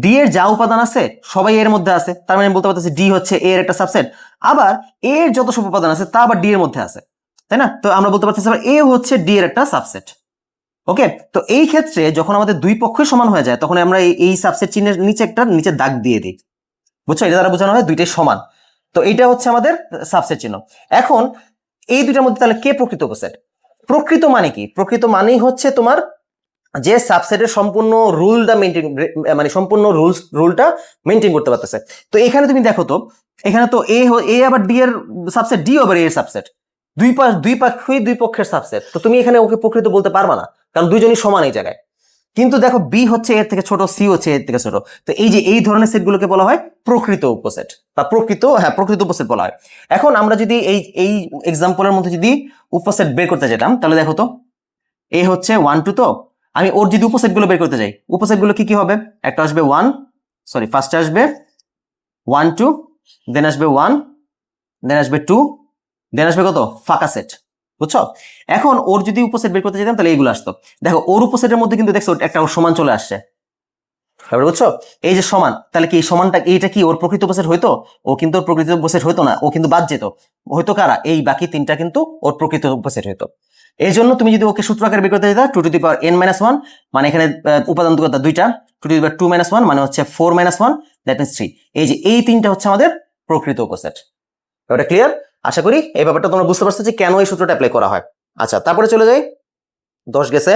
ডি এর যা উপাদান আছে সবাই এর মধ্যে আছে, তার মানে বলতে পারতেছি ডি হচ্ছে এর একটা সাবসেট, আবার এর যত সব উপাদান আছে তা আবার ডি এর মধ্যে আছে, তাই না? তো আমরা বলতে পারতেছি আবার এ হচ্ছে ডি এর একটা সাবসেট। ওকে, তো এই ক্ষেত্রে যখন আমাদের দুই পক্ষই সমান হয়ে যায় তখন আমরা এই সাবসেট চিহ্নের নিচে একটা নিচে দাগ দিয়ে দিই, বুঝছো? এটা দ্বারা বোঝানো হয় দুইটাই সমান। তো এইটা হচ্ছে আমাদের সাবসেট চিহ্ন। এখন এই দুইটার মধ্যে তাহলে কে প্রকৃত উপসেট? প্রকৃত মানে কি? প্রকৃত মানেই হচ্ছে তোমার যে সাবসেটের সম্পূর্ণ রুলটা মেনটেন, মানে সম্পূর্ণ রুলটা মেনটেন করতে পারতেছে। তো এখানে তুমি দেখো তো, এখানে তো এ আবার ডি এর সাবসেট, ডি আবার এর সাবসেট, দুই পক্ষই দুই পক্ষের সাবসেট, তো তুমি এখানে ওকে প্রকৃত বলতে পারবা না, কারণ দুইজনই সমান এই জায়গায়। কিন্তু দেখো বি হচ্ছে এর থেকে ছোট, সি হচ্ছে এর থেকে ছোট, তো এই যে এই ধরনের সেটগুলোকে বলা হয় প্রকৃত উপসেট বা প্রকৃত উপসেট বলা হয়। এখন আমরা যদি এই এক্সাম্পলের মধ্যে যদি উপসেট বের করতে যেতাম, তাহলে দেখো তো এ হচ্ছে 1 2, তো আমি ওর যদি উপসেট গুলো বের করতে যাই, উপসেট গুলো কি কি হবে? একটা আসবে 1, সরি ফার্স্টে আসবে 1 2, দেন আসবে 1, দেন আসবে 2, দেন আসবে কত? ফাঁকা সেট, বুঝছো? এখন ওর যদি উপসেট বের করতে যেতাম তাহলে এইগুলো আসতো। দেখো ওর উপসেটের মধ্যে কিন্তু দেখছো একটা ওর সমান চলে আসছে, বুঝছো? এই যে সমান, তাহলে কি এই সমানটা এইটা কি ওর প্রকৃত উপসেট হইতো? ও কিন্তু ওর প্রকৃত উপসেট হইতো না, ও কিন্তু বাদ যেত। হয়তো কারা? এই বাকি তিনটা কিন্তু ওর প্রকৃত উপসেট হইতো। এই জন্য তুমি যদি ওকে সূত্র আকারে বের করতে যেতা 2 টু দি পাওয়ার n-1, মানে এখানে উপাদান দুইটা, 2 টু দি পাওয়ার 2-1 মানে হচ্ছে 4-1, দ্যাট মিন্স 3। এই যে এই তিনটা হচ্ছে আমাদের প্রকৃত উপসেট। এটা ক্লিয়ার? আশা করি এই ব্যাপারটা তোমরা বুঝতে পারছো যে কেন এই সূত্রটা অ্যাপ্লাই করা হয়। আচ্ছা, তারপরে চলে যাই 10 গেছে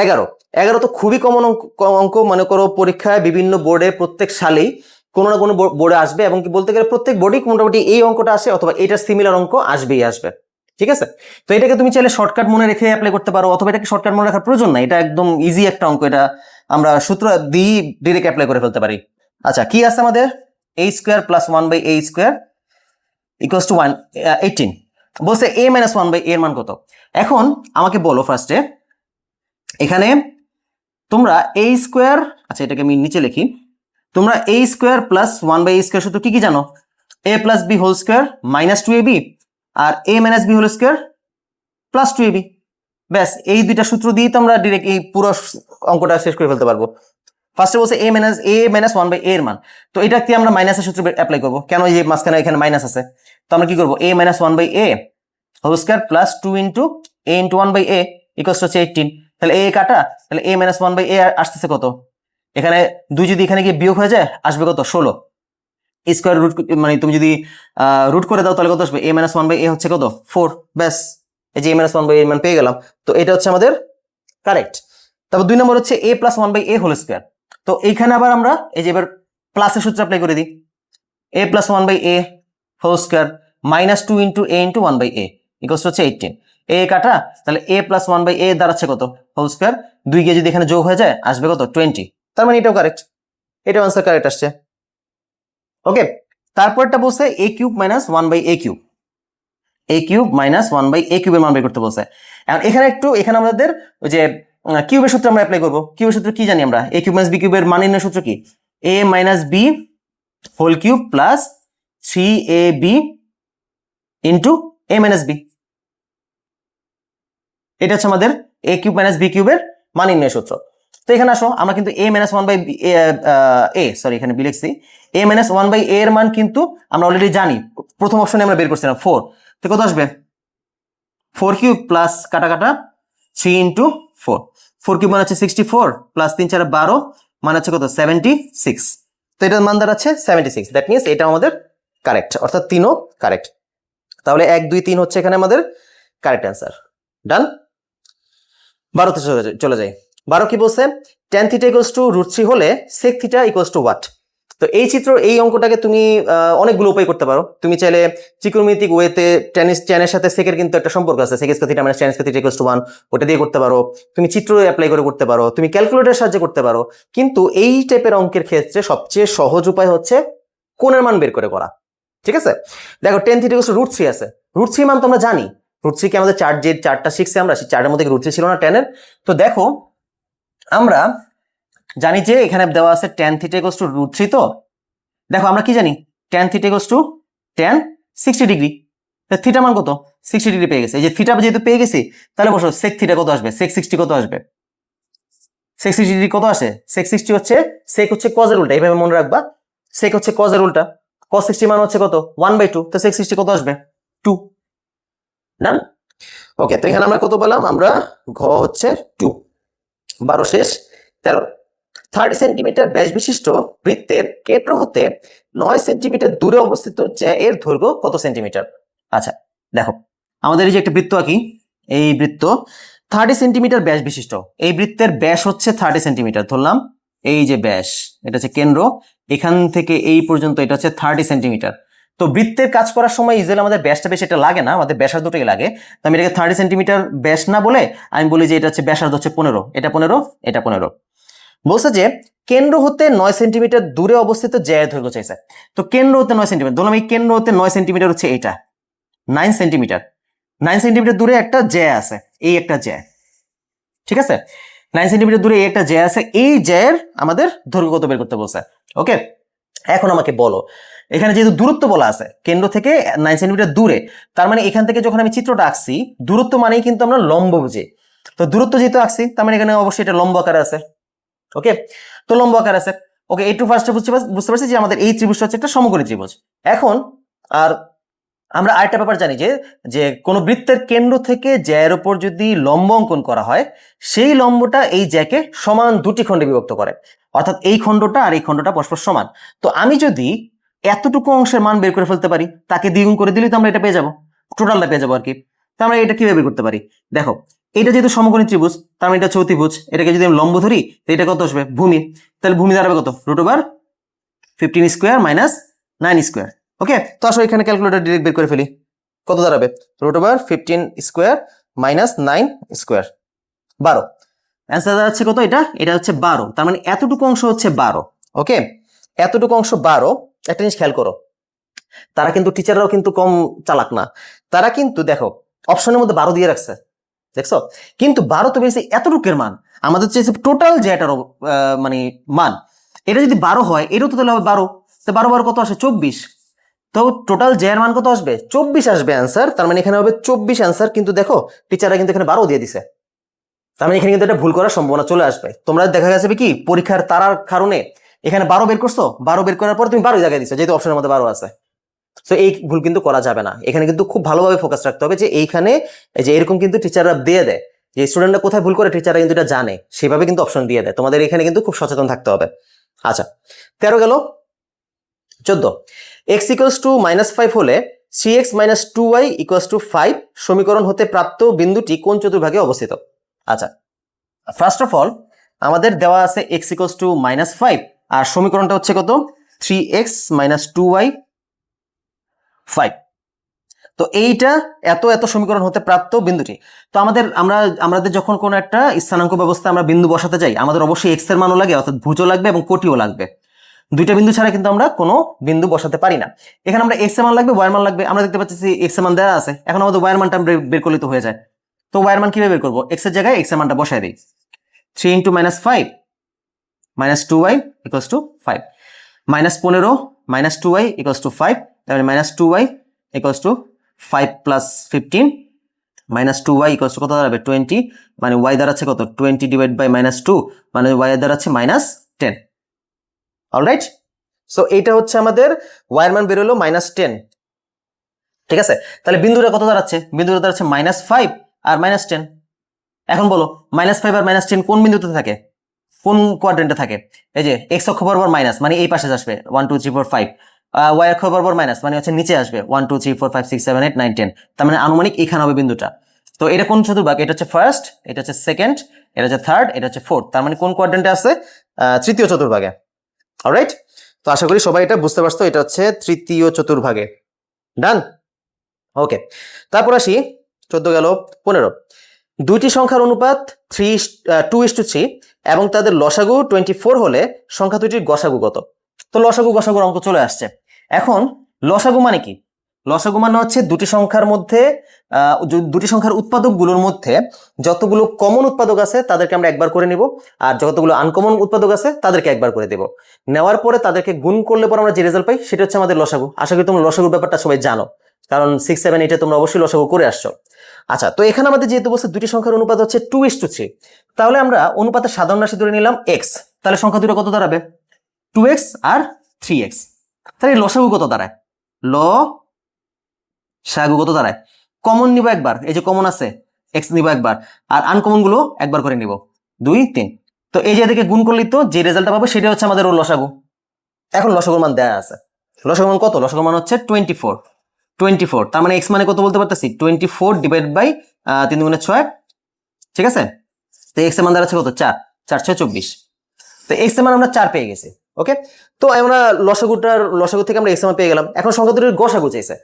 11। 11 তো খুবই কমন অঙ্ক, মনে করো পরীক্ষায় বিভিন্ন বোর্ডে প্রত্যেক সালেই কোনো না কোনো বোর্ডে আসবে, এবং কি বলতে গেলে প্রত্যেক বোর্ডেই মোটামুটি এই অঙ্কটা আসে অথবা এটার সিমিলার অঙ্ক আসবেই আসবে, ঠিক আছে? তো এটাকে তুমি চাইলে শর্টকাট মনে রেখে অ্যাপ্লাই করতে পারো, অথবা এটাকে শর্টকাট মনে রাখার প্রয়োজন নাই, এটা একদম ইজি একটা অঙ্ক, এটা আমরা সূত্র দিয়ে ডিরেক্ট অ্যাপ্লাই করে ফেলতে পারি। আচ্ছা, কি আছে আমাদের? a square plus 1/a square equals to 18। বলছে a-1/a এর মান কত? এখন আমাকে বলো ফার্স্টে, এখানে তোমরা a স্কোয়ার, আচ্ছা এটাকে আমি নিচে লিখি, তোমরা a square plus 1/a square সূত্র কি কি জানো? a plus b whole square minus 2ab, আর a minus b whole square plus 2ab। ব্যাস, এই দুইটা সূত্র দিয়ে তো আমরা ডিরেক্ট এই পুরো অঙ্কটা শেষ করে ফেলতে পারবো। ফার্স্টে বলছে a-1/a এর মান, তো এটা কি আমরা মাইনাসের সূত্র অ্যাপ্লাই করবো, কেন? এই যে মাঝখানে এখানে মাইনাস আছে, তো আমরা কি করবো? a-1/a whole square plus 2 into a into 1/a equals হচ্ছে 18। তাহলে a কাটা, তাহলে a-1/a আসতেছে কত? এখানে 2 যদি এখানে গিয়ে বিয়োগ হয়ে যায় আসবে কত? 16। স্কোয়ার রুট, মানে তুমি যদি রুট করে দাও তাহলে কত আসবে? a-1/a হচ্ছে কত? 4। ব্যাস, এই যে a-1/a মান পেয়ে গেলাম, তো এটা হচ্ছে আমাদের কারেক্ট। তারপর 2 নম্বর হচ্ছে a plus 1/a whole square, তো এইখানে আবার আমরা এই যে এবার প্লাসের সূত্র অ্যাপ্লাই করে দিই, a plus 1/a whole square minus 2 into a into 1/a equals হচ্ছে 18। a কাটা, তাহলে a প্লাস 1/a দাঁড়াচ্ছে কত? হোল স্কোয়ার, 2 গিয়ে যদি এখানে যোগ হয়ে যায় আসবে কত? 20। তার মানে এটাও কারেক্ট, এটাও আনসার কারেক্ট আসছে। ওকে, তারপরটা বলছে a cube minus 1/a cube, a cube minus 1/a কিউবের মান বের করতে বলছে। এখন এখানে আমাদের ওই যে কিউবের সূত্র আমরা অ্যাপ্লাই করবো। কিউবের সূত্র কি জানি আমরা? a কিউব মাইনাস b কিউবের মান নির্ণয়ের সূত্র কি? a minus b whole cube plus 3ab into a minus b। এটা হচ্ছে আমাদের a কিউব মাইনাস b কিউবের মান নির্ণয়ের সূত্র। তো এখানে আসো, আমরা কিন্তু a মাইনাস 1/a, সরি এখানে b লিখছি, a মাইনাস 1/a এর মান কিন্তু আমরা অলরেডি জানি, প্রথম অপশনে আমরা বের করছিলাম 4। তো কত আসবে? 4 কিউব প্লাস কাটা কাটা 3 ইন্টু 4, 4 কিউব মানে হচ্ছে 64 প্লাস 3 4 12 মানে হচ্ছে কত? 76। তো এটার মান দাঁড়াচ্ছে 76, দ্যাট মিনস এটা আমাদের কারেক্ট, অর্থাৎ 3ও কারেক্ট। তাহলে 1 2 3 হচ্ছে এখানে আমাদের কারেক্ট অ্যান্সার। ডান। 12তে চলে যাই। 12 কি বলছে? tan থিটা ইকুয়ালস টু √3 হলে sec theta equals to what? তো এই চিত্র এই অঙ্কটাকে তুমি অনেকগুলো উপায় করতে পারো। তুমি চাইলে ত্রিকোণমিতিক ওয়েতে ট্যানের সাথে সেকের কিন্তু একটা সম্পর্ক আছে, sec square theta minus tan square theta equals to 1, ওটা দিয়ে করতে পারো। তুমি চিত্র অ্যাপ্লাই করে করতে পারো, তুমি ক্যালকুলেটরের সাহায্যে করতে পারো। কিন্তু এই টাইপের অঙ্কের ক্ষেত্রে সবচেয়ে সহজ উপায় হচ্ছে কোণের মান বের করে করা। ঠিক আছে, দেখো tan থিটা ইকুয়ালস টু √3 আছে, √3 মান তো আমরা জানি। √3 কি আমাদের যে চার্টটা শিখছি আমরা, সেই চার্টের মধ্যে √3 ছিল না ট্যানের? তো দেখো আমরা জানি যে এখানে দেওয়া আছে tan থিটা ইকুয়ালস টু √3। তো দেখো আমরা কি জানি, tan theta equals two tan 60 degree. Theta মান কত? 60 ডিগ্রি পেয়ে গেছে। এই যে থিটা যেহেতু পেয়ে গেছি, তাহলে বসো sec থিটা কত আসবে, sec 60 কত আসবে? sec 60 ডিগ্রি কত আসে? sec 60 হচ্ছে sec হচ্ছে cos এর উল্টা, এইভাবে মনে রাখবা। sec হচ্ছে cos এর উল্টা, cos 60 মান হচ্ছে কত? 1/2। তো sec 60 কত আসবে? 2। ডান। ওকে, তো এখানে আমরা কত পেলাম? আমরা ঘ হচ্ছে 2। 12 শেষ 13। 30 সেন্টিমিটার ব্যাস বিশিষ্ট বৃত্তের কেন্দ্র হতে 9 সেন্টিমিটার দূরে অবস্থিত এর দৈর্ঘ্য কত সেন্টিমিটার? আচ্ছা দেখো, আমাদের এই যে একটা বৃত্ত আঁকি, এই বৃত্ত 30 সেন্টিমিটার ব্যাস বিশিষ্ট। এই বৃত্তের ব্যাস হচ্ছে 30 সেন্টিমিটার ধরলাম। এই যে ব্যাস, এটা হচ্ছে কেন্দ্র, এখান থেকে এই পর্যন্ত এটা হচ্ছে 30 সেন্টিমিটার। তো বৃত্তের কাজ করার সময় ইউজুয়ালি আমাদের ব্যাসটা বেশি এটা লাগে না, আমাদের ব্যাসার্ধটাই লাগে। তো আমি এটাকে 30 সেন্টিমিটার ব্যাস না বলে আমি বলি যে এটা হচ্ছে ব্যাসার্ধ হচ্ছে 15, এটা 15, এটা 15। বলছে যে কেন্দ্র হতে 9 সেন্টিমিটার দূরে অবস্থিত জ্যায়ের দৈর্ঘ্য চাইছে। তো কেন্দ্র হতে 9 সেন্টিমিটার ধরলাম, এই কেন্দ্র হতে 9 সেন্টিমিটার হচ্ছে এইটা 9 সেন্টিমিটার। 9 সেন্টিমিটার দূরে একটা জ্যা আছে, এই একটা জ্যা। ঠিক আছে, 9 সেন্টিমিটার দূরে এই একটা জ্যা আছে, এই জ্যায়ের আমাদের দৈর্ঘ্য কত বের করতে বলছে। ওকে, এখন আমাকে বলো, এখানে যেহেতু দূরত্ব বলা আছে কেন্দ্র থেকে 9 সেন্টিমিটার দূরে, তার মানে এখান থেকে যখন আমি চিত্রটা আঁকছি, দূরত্ব মানেই কিন্তু আমরা লম্ব বুঝি। তো দূরত্ব যেহেতু আঁকছি, তার মানে এখানে অবশ্যই এটা লম্ব আকারে আছে। ওকে, তো লম্ব আকার আছে। ওকে, একটু ফার্স্টে বুঝতে পারছি যে আমাদের এই ত্রিভুজটা হচ্ছে একটা সমকোণী ত্রিভুজ। এখন আর আমরা আরেকটা ব্যাপার জানি যে যে কোনো বৃত্তের কেন্দ্র থেকে জ্যায়ের উপর যদি লম্ব অঙ্কন করা হয়, সেই লম্বটা এই জ্যাকে সমান দুটি খণ্ডে বিভক্ত করে, অর্থাৎ এই খণ্ডটা আর এই খণ্ডটা পরস্পর সমান। তো আমি যদি এতটুকু অংশের মান বের করে ফেলতে পারি, তাকে দ্বিগুণ করে দিলেই তো আমরা এটা পেয়ে যাবো, টোটালটা পেয়ে যাবো আর কি। তো আমরা এটা কিভাবে বের করতে পারি? দেখো, এটা যেহেতু সমকোণী ত্রিভুজ, তার মানে এটা হচ্ছে অতিভুজ। এটাকে যদি আমি লম্ব ধরি, তো এটা কত আসবে? ভূমি। তাহলে ভূমি দাঁড়াবে কত? √15 স্কোয়ার মাইনাস 9 স্কোয়ার। ওকে, তো আসলে এখানে ক্যালকুলেটর ডিরেক্ট বের করে ফেলি। কত দাঁড়াবে? √15 স্কোয়ার মাইনাস 9 স্কোয়ার, 12। অ্যান্সার দাঁড়াচ্ছে কত? এটা হচ্ছে 12। তার মানে এতটুকু অংশ হচ্ছে 12। ওকে, এতটুকু অংশ 12। একটা জিনিস খেয়াল করো, তারা কিন্তু টিচাররাও কিন্তু কম চালাক না। তারা কিন্তু দেখো অপশনের মধ্যে 12 দিয়ে রাখছে, দেখছো? কিন্তু 12 তো বেশি এতটুকুর মান, আমাদের চেয়েছে টোটাল যে এটার মানে মান। এটা যদি 12 হয়, এটাও তো তাহলে হবে 12। তো 12 12 কত আসে? 24। তো টোটাল জে এর মান কত আসবে? 24 আসবে অ্যান্সার। তার মানে এখানে হবে 24 অ্যান্সার। কিন্তু দেখো টিচাররা কিন্তু এখানে 12 দিয়ে দিছে, তার মানে এখানে কিন্তু এটা ভুল করার সম্ভাবনা চলে আসবে। তোমরা দেখা গেছে কি পরীক্ষার তারার কারণে এখানে 12 বের করছো, 12 বের করার পর তুমি 12 জায়গায় দিছো, যেহেতু অপশনের মধ্যে 12 আছে। তো এই ভুল কিন্তু করা যাবে না। এখানে কিন্তু খুব ভালোভাবে ফোকাস রাখতে হবে যে এইখানে যে এরকম কিন্তু টিচাররা দিয়ে দেয় যে স্টুডেন্টরা কোথায় ভুল করে, টিচাররা কিন্তু এটা জানে, সেভাবে কিন্তু অপশন দিয়ে দেয়। তোমাদের এখানে কিন্তু খুব সচেতন থাকতে হবে। আচ্ছা, 13 গেল। 14, x ইকুয়ালস টু -5 হলে 3x - 2y = 5 সমীকরণ হতে প্রাপ্ত বিন্দুটি কোন চতুর্ভাগে অবস্থিত? আচ্ছা, ফার্স্ট অফ অল আমাদের দেওয়া আছে x ইকুয়ালস টু -5 আর সমীকরণটা হচ্ছে কত? 3x - 2y 5। তো এইটা এত এত সমীকরণ হতে প্রাপ্ত বিন্দুটি। তো আমাদের যখন কোনো একটা স্থানাঙ্ক ব্যবস্থা আমরা বিন্দু বসাতে যাই, আমাদের অবশ্যই x এর মানও লাগে, অর্থাৎ ভুজও লাগবে এবং কোটিও লাগবে। দুইটা বিন্দু ছাড়া কিন্তু আমরা কোনো বিন্দু বসাতে পারি না। এখানে আমরা x এর মান লাগবে, y এর মান লাগবে। আমরা দেখতে পাচ্ছি x এর মান দেওয়া আছে, এখন আমাদের y এর মানটা বের করলে তো হয়ে যায়। তো y এর মান কিভাবে বের করবো? x এর জায়গায় x এর মানটা বসায় দিই। 3 × -5 - 2y = 5, -15 - 2y = 5, তার মানে -2y = 5 + 15 -2y = কত দাঁড়াবে? 20, মানে y দাঁড়াচ্ছে কত? 20 / -2, মানে y দাঁড়াচ্ছে -10। অলরাইট, সো এইটা হচ্ছে আমাদের y এর মান বের হলো -10। ঠিক আছে, তাহলে বিন্দুটা কত দাঁড়াচ্ছে? বিন্দুটা দাঁড়াচ্ছে -5 আর -10। এখন বলো -5 আর -10 কোন বিন্দুতে থাকে, কোন কোয়াড্রেন্টে থাকে? এই যে x অক্ষ বরাবর মাইনাস, মানে এই পাশে আসবে 1 2 3 4 5, y অক্ষ বরাবর মাইনাস মানে হচ্ছে নিচে আসবে 1 2 3 4 5 6 7 8 9 10। তার মানে আনুমানিক এখানে হবে বিন্দুটা। তো এটা কোন চতুর্ভাগ? এটা হচ্ছে ফার্স্ট, এটা হচ্ছে সেকেন্ড, এটা হচ্ছে থার্ড, এটা হচ্ছে ফোর্থ। তার মানে কোন কোয়াড্রেন্টে আছে? তৃতীয় চতুর্ভাগে। অলরাইট, তো আশা করি সবাই এটা বুঝতে পারছো, এটা হচ্ছে তৃতীয় চতুর্ভাগে। ডান, ওকে। তারপর আসি 14 গেল 15। দুইটি সংখ্যার অনুপাত 2:3 এবং তাদের লসাগু 24 হলে সংখ্যা দুটির গসাগু কত? তো লসাগু গসাগুর অঙ্ক চলে আসছে। এখন লসাগু মানে কি? লসাগু মানে হচ্ছে দুটি সংখ্যার মধ্যে দুটি সংখ্যার উৎপাদকগুলোর মধ্যে যতগুলো কমন উৎপাদক আছে তাদেরকে আমরা একবার করে নিব, আর যতগুলো আনকমন উৎপাদক আছে তাদেরকে একবার করে দেব। নেওয়ার পরে তাদেরকে গুণ করলে পর আমরা যে রেজাল্ট পাই সেটা হচ্ছে আমাদের লসাগু। আশা করি তোমরা লসাগুর ব্যাপারটা সবাই জানো, কারণ 6, 7, 8 তোমরা অবশ্যই লসাগু করে আসছো। আচ্ছা, তো এখানে আমাদের যেহেতু বলছে দুটি সংখ্যার অনুপাত হচ্ছে 2:3, তাহলে আমরা অনুপাতের সাধারণ রাশি ধরে নিলাম x। তাহলে সংখ্যা দুটো কত দাঁড়াবে? 2x আর 3x। তাহলে লসাগু কত দাঁড়ায়? লসাগু কত দাঁড়ায়? কমন নিব একবার, এই যে কমন আছে x নিব একবার, আর আনকমন গুলো একবার করে নিব 2, 3। তো এই যে এদিকে গুণ করলেই তো যে রেজাল্টটা পাবো সেটা হচ্ছে আমাদের লসাগু। এখন লসাগুর মান দেয়া আছে। লসাগুর মান কত? লসাগুর মান হচ্ছে 24। তার মানে x মানে কত বলতে পারতেছি? 24 ডিভাইড বাই 3 গুণে 6, ঠিক আছে? তো x এর মান দাঁড়াচ্ছে কত? 4, 4 6 24। তো x এর মান আমরা 4 পেয়ে গেছি। ওকে, তো আমরা লসাগু থেকে আমরা x এর মান পেয়ে গেলাম। এখন সংখ্যা দুটির গসাগু চাইছে।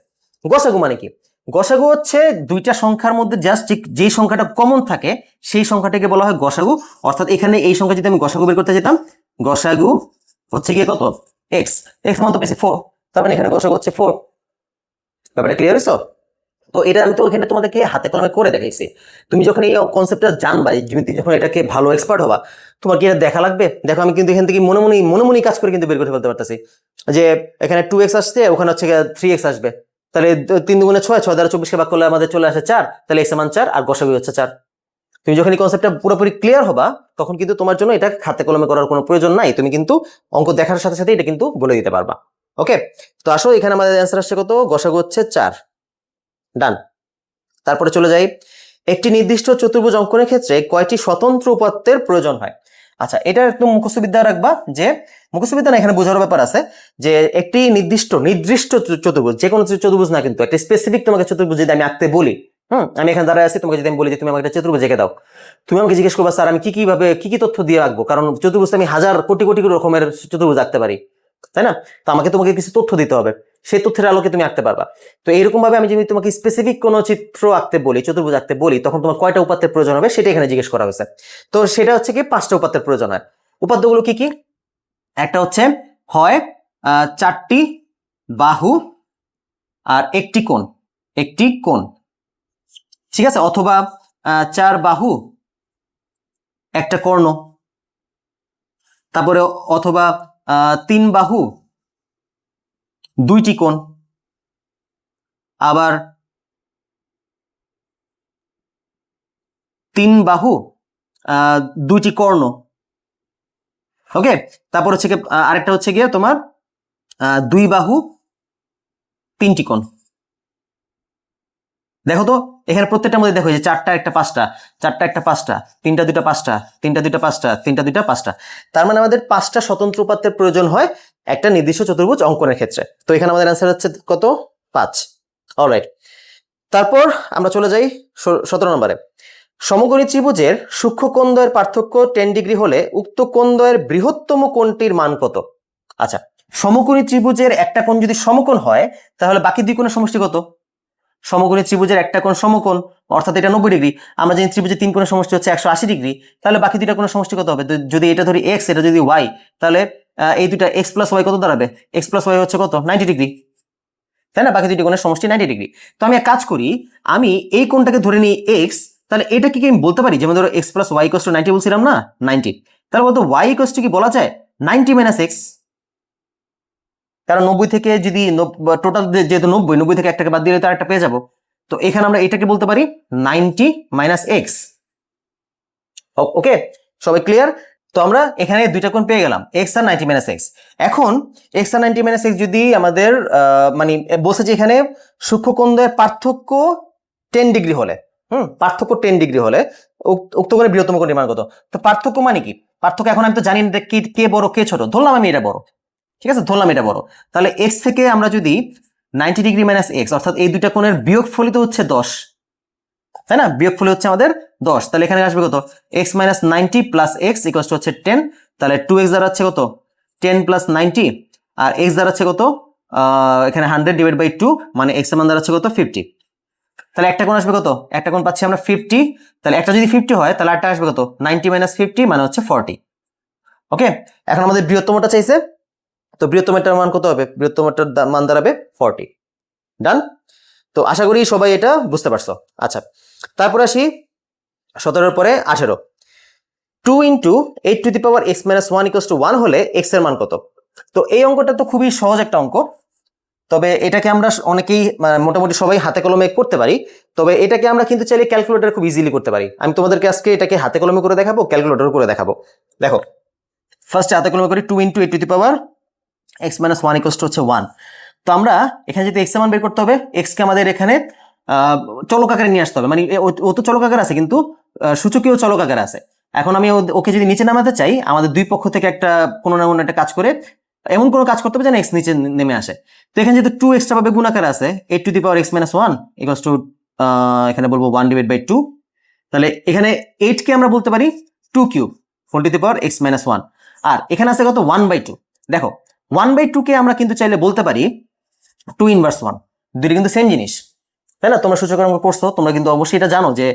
গসাগু মানে কি? গসাগু হচ্ছে দুইটা সংখ্যার মধ্যে জাস্ট যে সংখ্যাটা কমন থাকে সেই সংখ্যাটাকে বলা হয় গসাগু। অর্থাৎ এখানে এই সংখ্যা যদি আমি গসাগু বের করতে যেতাম, গসাগু হচ্ছে গিয়ে কত? x মান তো পেয়েছি 4, তার মানে এখানে গসাগু হচ্ছে 4। ব্যাপারটা ক্লিয়ার হয়েছে? তো এটা আমি তো এখানে তোমাদেরকে হাতে কলমে করে দেখাইছি। তুমি যখন এই কনসেপ্টটা জানবা, যখন এটাকে ভালো এক্সপার্ট হবা, তোমার কি এটা দেখা লাগবে? দেখো আমি কিন্তু এখান থেকে মনে মনে কাজ করে কিন্তু বের করতে পারতেছি যে এখানে 2x আসছে, ওখানে হচ্ছে 3x আসবে। তাহলে 3 দুগুণে 6, 6 দ্বারা 24 কে ভাগ করলে আমাদের চলে আসে 4। তাহলে x এর মান 4 আর গসাগু হচ্ছে 4। তুমি যখন এই কনসেপ্টটা পুরোপুরি ক্লিয়ার হবা তখন কিন্তু তোমার জন্য এটা হাতে কলমে করার কোনো প্রয়োজন নাই। তুমি কিন্তু অঙ্ক দেখার সাথে সাথে এটা কিন্তু বলে দিতে পারবা। ওকে, তো আসো এখানে আমাদের অ্যান্সার আসছে কত? গসাগু হচ্ছে 4। ডান। তারপরে চলে যাই, একটি নির্দিষ্ট চতুর্ভুজ অঙ্কনের ক্ষেত্রে কয়টি স্বতন্ত্র উপাত্তের প্রয়োজন হয়? আচ্ছা, এটা একটু মুখস্থবিদ্যা রাখবা, যে মুখস্থবিদ্যা না, এখানে বোঝার ব্যাপার আছে যে একটি নির্দিষ্ট চতুর্ভুজ, যে কোনো চতুর্ভুজ না, কিন্তু একটা স্পেসিফিক তোমাকে চতুর্ভুজ যদি আমি আঁকতে বলি, আমি এখানে দাঁড়ায় আছি, তোমাকে যদি আমি বলি যে তুমি আমাকে একটা চতুর্ভুজ এঁকে দাও, তুমি আমাকে জিজ্ঞেস করবা স্যার আমি কি তথ্য দিয়ে আঁকবো, কারণ চতুর্ভুজ আমি হাজার কোটি কোটি রকমের চতুর্ভুজ আঁকতে পারি, তাই না? তো তোমাকে কিছু তথ্য দিতে হবে, সেই তথ্যের আলোকে তুমি আঁকতে পারবা। তো এইরকম ভাবে আমি যদি তোমাকে স্পেসিফিক কোনো চিত্র আঁকতে বলি, চতুর্ভুজ আঁকতে বলি, তখন তোমার কয়টা উপাত্তের প্রয়োজন হবে সেটা এখানে জিজ্ঞেস করা হয়েছে। তো সেটা হচ্ছে কি 5টা উপাত্তের প্রয়োজন হয়। উপাত্তগুলো কি কি? একটা হচ্ছে হয় 4টি বাহু আর একটি কোণ, ঠিক আছে, অথবা 4 বাহু একটা কর্ণ, তারপরে অথবা 3 বাহু 2টি কোণ, আবার 3 বাহু 2টি কর্ণ। ওকে, তারপর হচ্ছে আরেকটা হচ্ছে গিয়ে তোমার 2 বাহু 3টি কোণ। দেখো তো এখানে প্রত্যেকটার মধ্যে দেখো যে 4টা একটা 5টা, 4টা একটা 5টা, 3টা 2টা 5টা, 3টা 2টা 5টা, 3টা 2টা 5টা। তার মানে আমাদের 5টা স্বতন্ত্র উপাত্তের প্রয়োজন হয় একটা নির্দিষ্ট চতুর্ভুজ অঙ্কনের ক্ষেত্রে। তো এখানে আমাদের অ্যান্সার হচ্ছে কত? 5। অলরাইট, তারপর আমরা চলে যাই 17 নম্বরে। সমকোণী ত্রিভুজের সূক্ষ্ম কোণদ্বয়ের পার্থক্য 10 ডিগ্রি হলে উক্ত কোণদ্বয়ের বৃহত্তম কোণটির মান কত? আচ্ছা, সমকোণী ত্রিভুজের একটা কোণ যদি সমকোণ হয় তাহলে বাকি দুই কোণের সমষ্টি কত? সমকোণী ত্রিভুজের একটা কোণ সমকোণ, অর্থাৎ এটা 90 ডিগ্রি। আমরা জানি ত্রিভুজের 3 কোণের সমষ্টি হচ্ছে 180 ডিগ্রি। তাহলে বাকি দুইটা কোণের সমষ্টি কত হবে? যদি এটা ধরি x, এটা যদি y, তাহলে এই দুইটা x প্লাস y কত দাঁড়াবে? x প্লাস y হচ্ছে কত? 90 ডিগ্রি, তাই না? বাকি দুইটি কোণের সমষ্টি 90 ডিগ্রি। তো আমি এক কাজ করি, আমি এই কোণটাকে ধরে নিই x, তাহলে এটা কি আমি বলতে পারি, যেমন ধরো x plus y equal to 90 বলছিলাম না, 90, তাহলে বলতো y ইকুয়াল টু কি বলা যায়? 90 মাইনাস x, কারণ 90 থেকে যদি টোটাল যেহেতু 90 থেকে একটাকে বাদ দিলে তো আরেকটা পেয়ে যাবো। তো এখানে আমরা এটাকে বলতে পারি 90 মাইনাস x। ওকে, সবাই ক্লিয়ার? তো আমরা এখানে দুইটা কোণ পেয়ে গেলাম, x আর 90 মাইনাস x। এখন x আর 90 মাইনাস x যদি আমাদের মানে বলছে যে এখানে সূক্ষ্ম কোণদ্বয়ের পার্থক্য 10 ডিগ্রি হলে, পার্থক্য 10 ডিগ্রি হলে উক্ত কোণের বৃহত্তম কোণের মান কত? তো পার্থক্য মানে কি? পার্থক্য এখন আমি তো জানি না কে বড় কে ছোট, ধরলাম আমি এটা বড়, ঠিক আছে, ধরলাম এটা বড়। তাহলে x থেকে আমরা যদি 90 ডিগ্রি মাইনাস x, অর্থাৎ এই দুইটা কোণের বিয়োগফলই তো হচ্ছে 10, তাই না? বিয়োগফল হচ্ছে আমাদের 10। তাহলে এখানে আসবে কত? x minus 90 plus x equal to হচ্ছে 10। তাহলে 2x দাঁড়াচ্ছে কত? 10 প্লাস 90, আর এক্স দাঁড়াচ্ছে কত, এখানে 100 ডিভাইড বাই 2 মানে এক্স এর মান দাঁড়াচ্ছে কত 50। তাহলে একটা কোণ আসবে কত, একটা কোণ পাচ্ছি আমরা 50, তাহলে একটা যদি 50 হয় তাহলে আরেকটা আসবে কত 90 মাইনাস 50 মানে হচ্ছে 40। ওকে, এখন আমাদের বৃহত্তমটা চাইছে, তো বৃহত্তমটার মান কত হবে, বৃহত্তমটার মান দাঁড়াবে 40। ডান। তো আশা করি সবাই এটা বুঝতে পারছো। আচ্ছা, তারপর আসি 17 পরে 18। 2 into 8 to the power x minus 1 equals to 1 হলে এক্স এর মান কত। তো এই অঙ্কটা তো খুবই সহজ একটা অঙ্ক, তবে এটাকে আমরা অনেকেই মোটামুটি সবাই হাতে কলমে করতে পারি, তবে এটাকে আমরা কিন্তু চাইলে ক্যালকুলেটর খুব ইজিলি করতে পারি। আমি তোমাদেরকে আজকে এটাকে হাতে কলমে করে দেখাবো, ক্যালকুলেটর করে দেখাবো। দেখো ফার্স্টে হাতে কলমে করি, 2 into 8 to the power x minus 1 equals to হচ্ছে 1। তো আমরা এখানে যদি এক্স এর মান বের করতে হবে, এক্স কে আমাদের এখানে চলক আকারে নিয়ে আসতে হবে, মানে ও তো চলক আকার আছে কিন্তু সূচকীয় চলক আকার আছে। এখন আমি ওকে যদি নিচে নামাতে চাই, আমাদের দুই পক্ষ থেকে একটা কোনো না কোনো একটা কাজ করে এমন কোনো কাজ করতে হবে যেন এক্স নিচে নেমে আসে। তো এখানে যেহেতু 2 এক্সট্রা ভাবে গুণ আকারে আছে, 8 to the power x minus 1 equals to এখানে বলবো 1 ডিভাইড বাই 2। তাহলে এখানে 8 কে আমরা বলতে পারি 2 cube whole to the power x minus 1, আর এখানে আছে কত 1 বাই 2। দেখো 1 বাই 2 কে আমরা কিন্তু চাইলে বলতে পারি 2 ইনভার্স 1, দুইটা কিন্তু সেম জিনিস, তাই না? তোমরা সূচক অঙ্ক করছো, তোমরা কিন্তু অবশ্যই এটা জানো যে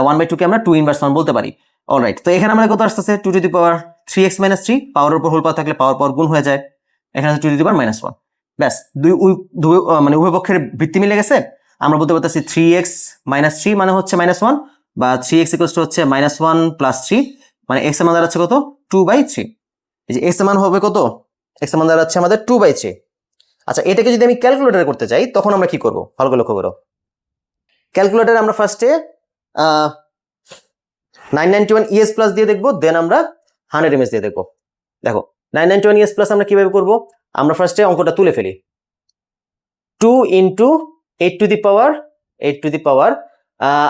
1 বাই 2 কে আমরা 2 ইনভার্স 1 বলতে পারি। অলরাইট, তো এখানে আমরা কত আসতেছে 2 two the power 3x minus 3, পাওয়ারের উপর হোল পাওয়ার থাকলে পাওয়ার পাওয়ার গুণ হয়ে যায়, এখানে 2 টু দি পাওয়ার মাইনাস 1। ব্যাস, মানে উভয় পক্ষের ভিত্তি মিলে গেছে। আমরা বলতে পারতেছি 3x মাইনাস 3 মানে হচ্ছে মাইনাস 1, বা 3x ইকুয়ালস টু হচ্ছে মাইনাস 1 প্লাস 3 মানে x এর মান দাঁড়াচ্ছে কত 2 বাই 3। এই যে x এর মান হবে কত, x এর মান দাঁড়াচ্ছে আমাদের 2 বাই 3। আচ্ছা, এটাকে যদি আমি ক্যালকুলেটরে করতে চাই তখন আমরা কি করব, ভালো করে লক্ষ্য করো। ক্যালকুলেটরে আমরা ফার্স্টে 991 ES প্লাস দিয়ে দেখবো, দেন আমরা 100 ms দিয়ে দেখবো। দেখো 991 ES প্লাস আমরা কিভাবে করব, আমরা ফার্স্টে অঙ্কটা তুলে ফেলি। 2 into 8 to the power 8 to the power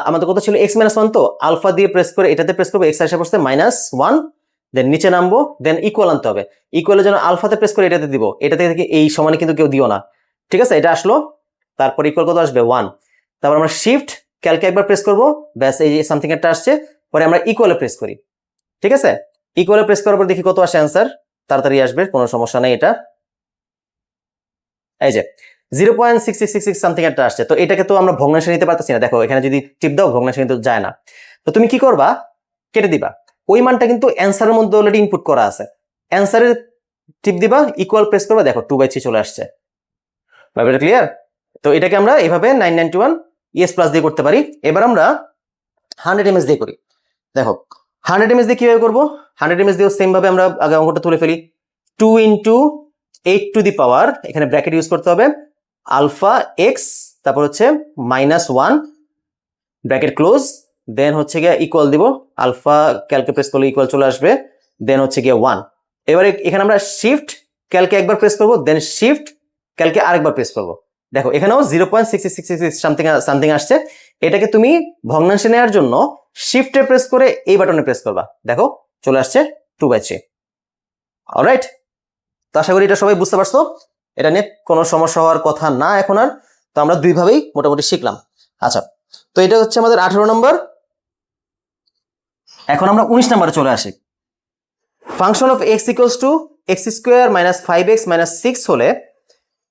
আমাদের কত ছিল x মাইনাস 1, তো আলফা দিয়ে প্রেস করে এটাতে প্রেস করবো, x আসে পড়ছে মাইনাস 1, দেন নিচে নামবো, দেন ইকুয়াল আনতে হবে। ইকুয়ালের জন্য আলফাতে প্রেস করে এটাতে দিব, এটা থেকে এই সমানে কিন্তু কেউ দিও না, ঠিক আছে? এটা আসলো, তারপর ইকুয়াল কত আসবে 1, তারপর আমরা শিফট ক্যালকে একবার প্রেস করবো, ব্যাস এই যে সামথিং একটা আসছে, পরে আমরা ইকুয়ালে প্রেস করি, ঠিক আছে? ইকুয়ালে প্রেস করার পর দেখি কত আসে অ্যান্সার, তাড়াতাড়ি আসবে, কোনো সমস্যা নেই। এটা এই যে 0.6666 সামথিং একটা আসছে, তো এটাকে তো আমরা ভগ্নাংশে নিতে পারতেছি না। দেখো এখানে যদি টিপ দাও ভগ্নাংশে কিন্তু যায় না, তো তুমি কি করবা, কেটে দিবা। ওই মানটা কিন্তু অ্যান্সারের মধ্যে অলরেডি ইনপুট করা আছে, অ্যান্সারের টিপ দিবা, ইকুয়াল প্রেস করবা, দেখো 2 বাই 3 চলে আসছে। ব্যাপারটা ক্লিয়ার? তো এটাকে আমরা এভাবে 991 ES প্লাস দিয়ে করতে পারি। এবার আমরা 100 ms দিয়ে করি। দেখো 100 ms দিয়ে কিভাবে করবো, 100 ms দিয়েও সেম ভাবে আমরা আগে অঙ্কটা তুলে ফেলি। 2 ইন্টু 8 টু দি পাওয়ার, এখানে ব্র্যাকেট ইউজ করতে হবে, আলফা এক্স, তারপর হচ্ছে মাইনাস 1 ব্র্যাকেট ক্লোজ, দেন হচ্ছে গিয়ে ইকুয়াল দিব, আলফা ক্যালকে প্রেস করলে ইকুয়াল চলে আসবে, দেন হচ্ছে গিয়ে 1। এবারে এখানে আমরা শিফট ক্যালকে একবার প্রেস করবো, দেন শিফট ক্যালকে আরেকবার প্রেস করবো। দেখো এখানেও 0.6666 সামথিং আসছে। এটাকে তুমি ভগ্নাংশে নেওয়ার জন্য শিফটে প্রেস করে এই বাটনে প্রেস করবা, দেখো চলে আসছে 2 বাই 3। অলরাইট, তো আশা করি এটা সবাই বুঝতে পারছো, এটা নিয়ে কোনো সমস্যা হওয়ার কথা না এখন আর। তো আমরা দুইভাবেই মোটামুটি শিখলাম। আচ্ছা, তো এটা হচ্ছে আমাদের 18 নম্বর। এখন আমরা 19 নম্বরে চলে আসি। Function of x equals to X square minus 5x minus 6 হলে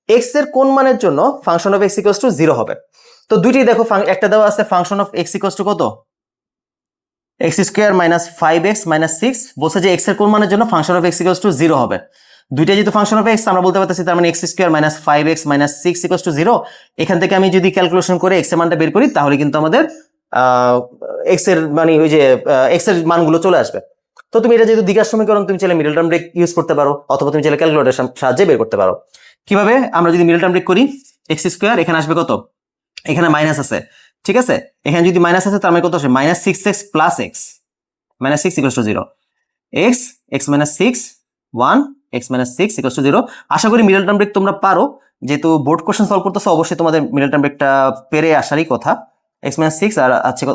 x এর কোন মানের জন্য function of x equals to 0 হবে। তো দুইটি দেখো, একটা দেওয়া আছে function of x equals to কত, X square minus 5x minus 6, বলছে যে x এর কোন মানের জন্য function of x equals to 0 হবে। দুইটা যেহেতু ফাংশন অফ x আমরা বলতে পারতেছি, তার মানে x square minus 5x minus 6 equals to 0। এখান থেকে আমি যদি ক্যালকুলেশন করে x এর মানটা বের করি, তাহলে কিন্তু আমাদের x এর মানে ওই যে x এর মানগুলো চলে আসবে। তো তুমি এটা যেহেতু দ্বিঘাত সমীকরণ, তুমি চাইলে মিডল টার্ম ব্রেক ইউজ করতে পারো, অথবা তুমি চাইলে ক্যালকুলেটরের সাহায্যে বের করতে পারো। কিভাবে, আমরা যদি মিডল টার্ম ব্রেক করি, এক্স স্কোয়ার এখানে আসবে কত, এখানে মাইনাস আছে, ঠিক আছে? এখানে যদি মাইনাস আছে তার মানে কত আসবে, minus 6x plus x minus 6 equals to 0, x minus 6 1 x minus 6 equals to 0। আশা করি মিডল টার্ম ব্রেক তোমরা পারো, যেহেতু বোর্ড কোশ্চেন সলভ করতেছো, অবশ্যই তোমাদের মিডল টার্ম ব্রেকটা পেরে আসারই কথা। x মাইনাস 6 আর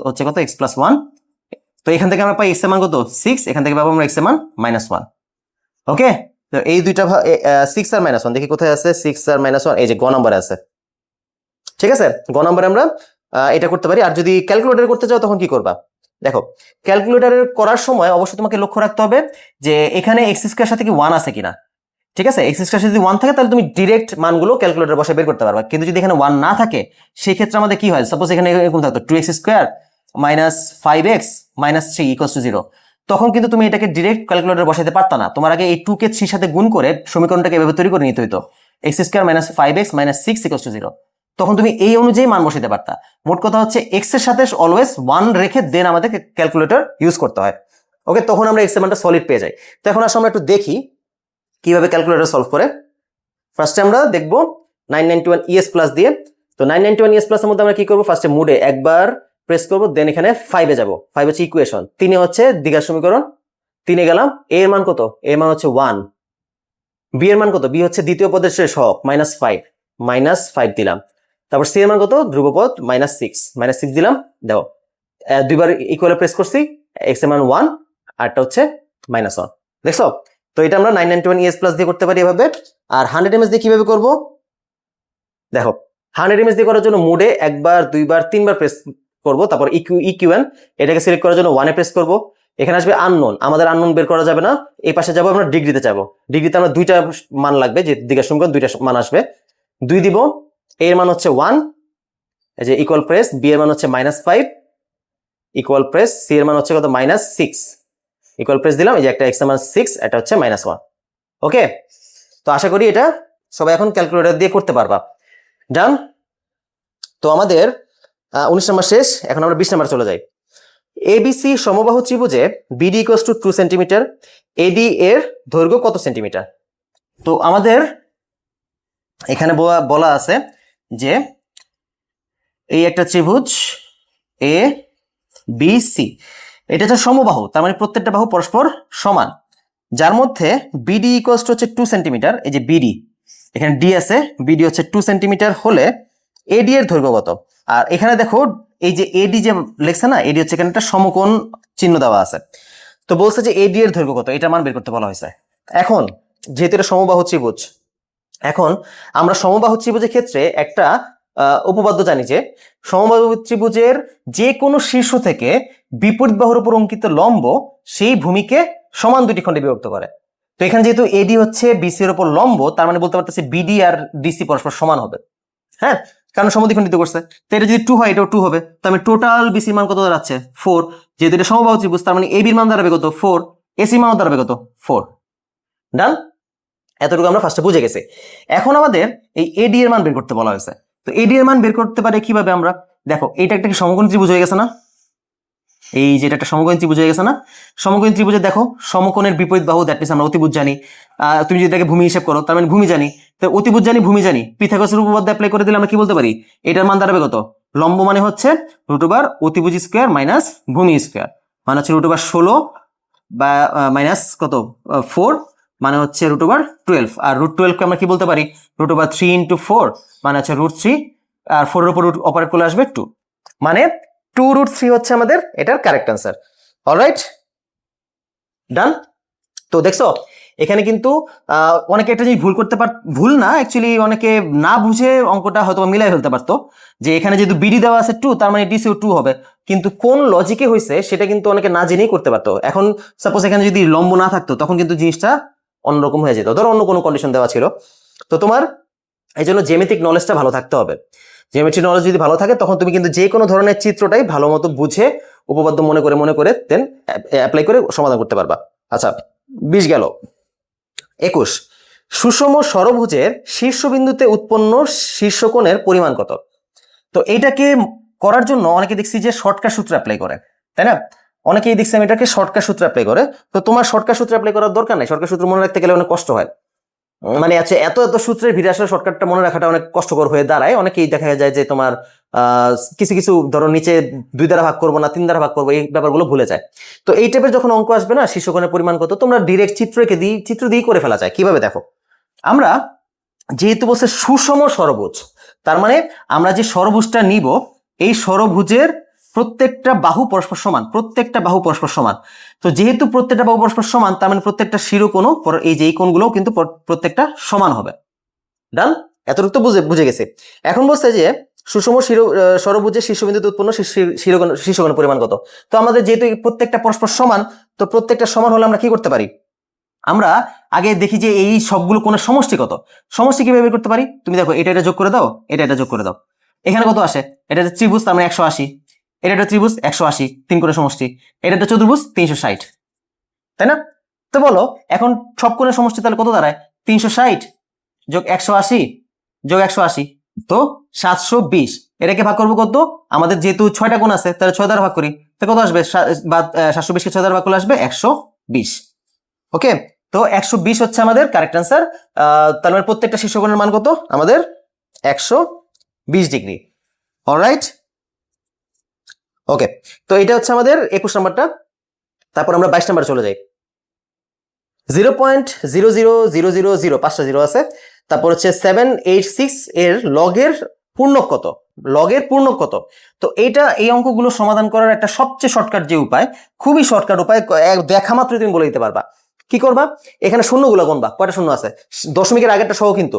হচ্ছে কত x প্লাস 1, তো এখান থেকে আমরা পাই x এর মান কত 6, এখান থেকে পাবো আমরা x এর মান মাইনাস 1। ওকে, তো এই দুইটা 6 আর মাইনাস 1 দেখি কোথায় আছে, 6 আর মাইনাস 1 এই যে গ নম্বরে আছে, ঠিক আছে? গ নম্বরে আমরা এটা করতে পারি। আর যদি ক্যালকুলেটর করতে চাও তখন কি করবা, দেখো ক্যালকুলেটরের করার সময় অবশ্যই তোমাকে লক্ষ্য রাখতে হবে যে এখানে এক্স স্কোয়ার সাথে কি 1 আছে কিনা। ঠিক আছে, এক্স স্কয়ার যদি 1 থাকে তাহলে তুমি ডিরেক্ট মানগুলো ক্যালকুলেটর বসে বের করতে পারবা, কিন্তু যদি এখানে 1 না থাকে সেই ক্ষেত্রে আমাদের কি হয়, সাপোজ এখানে এরকম থাকতো 2x square minus 5x minus 3 equals to 0, তখন কিন্তু তুমি এটাকে ডিরেক্ট ক্যালকুলেটর বসাতে পারতা না, তোমার আগে এই 2 কে 3 সাথে গুণ করে সমীকরণটাকে এভাবে তৈরি করে নিতে হইতো, x square minus 5x minus 6 equals to 0, তখন তুমি এই অনুযায়ী মান বসাতে পারতা। মোট কথা হচ্ছে x এর সাথে অলওয়েজ 1 রেখে দেন আমাদের ক্যালকুলেটর ইউজ করতে হয়। ওকে, তখন আমরা x এর মানটা সলিড পেয়ে যাই। তো এখন আসলে আমরা একটু দেখি কিভাবে ক্যালকুলেটর সলভ করে। ফার্স্টে আমরা দেখবো 991 ES প্লাস দিয়ে। তো 991 ES প্লাস এর মধ্যে আমরা কি করবো, ফার্স্টে মুডে একবার প্রেস করবো, দেন এখানে 5 এ যাবো, 5 হচ্ছে ইকুয়েশন, 3 হচ্ছে দ্বিঘাত সমীকরণ, 3 গেলাম, a এর মান কত, a এর মান হচ্ছে 1, b এর মান কত, b হচ্ছে দ্বিতীয় পদের শেষ হক -5 দিলাম, তারপর c এর মান কত, ধ্রুবপদ -6 দিলাম, দাও দুইবার ইকুয়ালে প্রেস করছি, x এর মান 1 আরটা হচ্ছে -1, দেখছো? তো এটা আমরা 991 ES প্লাস দিয়ে করতে পারি এভাবে। আর 100 mS দিয়ে কিভাবে করব, দেখো 100 mS দিয়ে করার জন্য মুডে একবার দুইবার তিনবার প্রেস করব, তারপর ইকিউএন এটাকে সিলেক্ট করার জন্য 1 এ প্রেস করব, এখানে আসবে আননোন, আমাদের আননোন বের করা যাবে না, এই পাশে যাব আমরা ডিগ্রিতে যাব, ডিগ্রিতে আমরা দুইটা মান লাগবে, যে দ্বিঘাত সমীকরণ দুইটা মান আসবে, 2 দিব, a এর মান হচ্ছে 1, এই যে ইকুয়াল প্রেস, b এর মান হচ্ছে -5 ইকুয়াল প্রেস, c এর মান হচ্ছে কত, -6 ইকুয়াল প্রেস দিলাম, এই যে একটা x এর মান 6, এটা হচ্ছে -1। ওকে, তো আশা করি এটা সবাই এখন ক্যালকুলেটর দিয়ে করতে পারবা। ডান। তো আমাদের 19 নম্বর শেষ, এখন আমরা 20 নম্বর চলে যাই। এবিসি সমবাহু ত্রিভুজে বিডি ইকুয়ালস টু 2 সেন্টিমিটার, এডি এর দৈর্ঘ্য কত সেন্টিমিটার? তো আমাদের এখানে বলা আছে যে এই একটা ত্রিভুজ এ বি সি, এটা হচ্ছে সমবাহু, তার মানে প্রত্যেকটা বাহু পরস্পর সমান, যার মধ্যে বিডি ইকুয়ালস টু হচ্ছে 2 সেন্টিমিটার, এই যে বিডি এখানে ডি আছে, বিডি হচ্ছে 2 সেন্টিমিটার হলে এডি এর দৈর্ঘ্য কত? আর এখানে দেখো এই যে এডি যে লেখছে না, এডি হচ্ছে এখানে একটা সমকোণ চিহ্ন দেওয়া আছে, তো বলছে যে এডি এর দৈর্ঘ্য কত, এটা মান বের করতে বলা হয়েছে। এখন যেহেতু এটা সমবাহু ত্রিভুজ, এখন আমরা সমবাহু ত্রিভুজের ক্ষেত্রে একটা উপপাদ্য জানি যে সমবাহু ত্রিভুজের যে কোনো শীর্ষ থেকে বিপরীত বাহুর উপর অঙ্কিত লম্ব সেই ভূমিকে সমান দুটি খণ্ডে বিভক্ত করে। তো এখানে যেহেতু এডি হচ্ছে বিসি এর উপর লম্ব, তার মানে বলতে পারতেছি বিডি আর ডিসি পরস্পর সমান হবে, হ্যাঁ, কারণ সমদ্বিখণ্ডিত করছে, তো এটা যদি 2 হয় এটাও 2 হবে, তো আমি টোটাল বিসি মান কত দাঁড়াচ্ছে 4, যেহেতু এটা সমবাহু ত্রিভুজ তার মানে এবির মান দাঁড়াবে কত 4, এসি মান দাঁড়াবে কত 4। ডান, এতটুকু আমরা ফার্স্টে বুঝে গেছি। এখন আমাদের এই এডি এর মান বের করতে বলা হয়েছে, তো এডি এর মান বের করতে পারে কিভাবে আমরা, দেখো এইটা একটা কি সমকোণী ত্রিভুজ হয়ে গেছে না, এই যেটা একটা সমকোণী ত্রিভুজ হয়ে গেছে না, সমকোণী ত্রিভুজে দেখো সমকোণের বিপরীত বাহু, দ্যাট মিন্স আমরা অতিভুজ জানি, তুমি যদি এটাকে ভূমি হিসাব করো তার মানে ভূমি জানি, তো অতিভুজ জানি ভূমি জানি, পিথাগোরাসের উপপাদ্য অ্যাপ্লাই করে দিলে আমরা কি বলতে পারি, এটার মান দাঁড়াবে কত, লম্ব মানে হচ্ছে √, অতিভুজ স্কয়ার মাইনাস ভূমি স্কয়ার, মানে হচ্ছে √16 বা মাইনাস কত 4, মানে হচ্ছে √12, আর √12 কে আমরা কি বলতে পারি, √3 × 4 মানে হচ্ছে √3, আর 4 এর উপর অপারেট করলে আসবে 2, মানে 2√3 হচ্ছে আমাদের এটার কারেক্ট অ্যান্সার। অলরাইট, ডান। তো দেখছো এখানে কিন্তু অনেকে একটা জিনিস ভুল করতে ভুল না অ্যাকচুয়ালি, অনেকে না বুঝে অঙ্কটা হয়তো মিলাই ফেলতে পারতো, যে এখানে যেহেতু বিডি দেওয়া আছে 2 তার মানে ডিসিও 2 হবে, কিন্তু কোন লজিকে হয়েছে সেটা কিন্তু অনেকে না জেনেই করতে পারতো। এখন সাপোজ এখানে যদি লম্ব না থাকতো তখন কিন্তু জিনিসটা অন্যরকম হয়ে যেত, ধরো অন্য কোনো কন্ডিশন দেওয়া ছিল। তো তোমার এই জন্য জ্যামিতিক নলেজটা ভালো থাকতে হবে, জ্যামিতিক নলেজ যদি ভালো থাকে তখন তুমি কিন্তু যে কোনো ধরনের চিত্রটাই ভালো মতো বুঝে উপপাদ্য মনে করে দেন অ্যাপ্লাই করে সমাধান করতে পারবা। আচ্ছা 20 গেল। 21, সুষম ষড়ভুজের শীর্ষবিন্দুতে উৎপন্ন শীর্ষকোণের পরিমাণ কত? তো এইটাকে করার জন্য অনেকে দেখছি যে শর্টকাট সূত্র অ্যাপ্লাই করে, তাই না, অনেকেই দেখছি আমি এটাকে শর্টকাট সূত্র অ্যাপ্লাই করে, তো তোমার শর্টকাট সূত্র অ্যাপ্লাই করার দরকার নাই, শর্টকাট সূত্র মনে রাখতে গেলে অনেক কষ্ট হয়, মানে আছে এত এত সূত্রের ভিড়ে আসলে শর্টকাটটা মনে রাখাটা অনেক কষ্টকর হয়ে দাঁড়ায়। অনেকেই দেখা যায় যে তোমার কিছু ধরো নিচে 2 দ্বারা ভাগ করবো না 3 দ্বারা ভাগ করবো, এই ব্যাপারগুলো ভুলে যায়। তো এই টাইপের যখন অঙ্ক আসবে না, শীর্ষকোণের পরিমাণ কত, তোমরা ডিরেক্ট চিত্র দিয়ে করে ফেলা যায়। কিভাবে দেখো, আমরা যেহেতু বলছে সুষম ষড়ভুজ, তার মানে আমরা যে ষড়ভুজটা নিব এই ষড়ভুজের প্রত্যেকটা বাহু পরস্পর সমান, প্রত্যেকটা বাহু পরস্পর সমান, তো যেহেতু প্রত্যেকটা বাহু পরস্পর সমান তার মানে প্রত্যেকটা শিরোকোণও এই যে এই কোণগুলোও কিন্তু প্রত্যেকটা সমান হবে। ডান, এতটুকু তো বুঝে গেছে। এখন বলছে যে সুষম ষড়ভুজের শীর্ষবিন্দুতে উৎপন্ন শীর্ষকোণের পরিমাণ কত? তো আমাদের যেহেতু প্রত্যেকটা পরস্পর সমান, তো প্রত্যেকটা সমান হলে আমরা কি করতে পারি, আমরা আগে দেখি যে এই সবগুলো কোণের সমষ্টি কত। সমষ্টি কিভাবে বের করতে পারি? তুমি দেখো, এটা যোগ করে দাও, এটা যোগ করে দাও, এখানে কত আসে? এটা একটা ত্রিভুজ, তার মানে 180, এটা একটা ত্রিভুজ 180, 3 কোণের সমষ্টি, এটা একটা চতুর্ভুজ 360, তাই না? তো বলো এখন সব কোণের সমষ্টি তাহলে কত দাঁড়ায়? 360 যোগ 180 যোগ 180, তো 720। এটাকে ভাগ করবো কত? আমাদের যেহেতু 6টা কোণ আছে, তাহলে 6 দ্বারা ভাগ করি, তো কত আসবে? 720 কে 6 দ্বারা ভাগ করলে আসবে 120। ওকে, তো 120 হচ্ছে আমাদের কারেক্ট অ্যান্সার। তার মানে প্রত্যেকটা শীর্ষকোণের মান কত আমাদের? 120 ডিগ্রি। অলরাইট, ওকে, তো এটা হচ্ছে আমাদের 21 নাম্বারটা। তারপর আমরা 22 নাম্বার চলে যাই। 0.00000, 5টা জিরো আছে। তারপর হচ্ছে 786 এর লগের পূর্ণক কত? লগের পূর্ণক কত? তো এই অঙ্কগুলো সমাধান করার একটা সবচেয়ে শর্টকাট যে উপায়, খুবই শর্টকাট উপায়, দেখা মাত্র তুমি বলে দিতে পারবা। কি করবা? এখানে শূন্যগুলো গুনবা, কয়টা শূন্য আছে, দশমিকের আগেরটা সহ, কিন্তু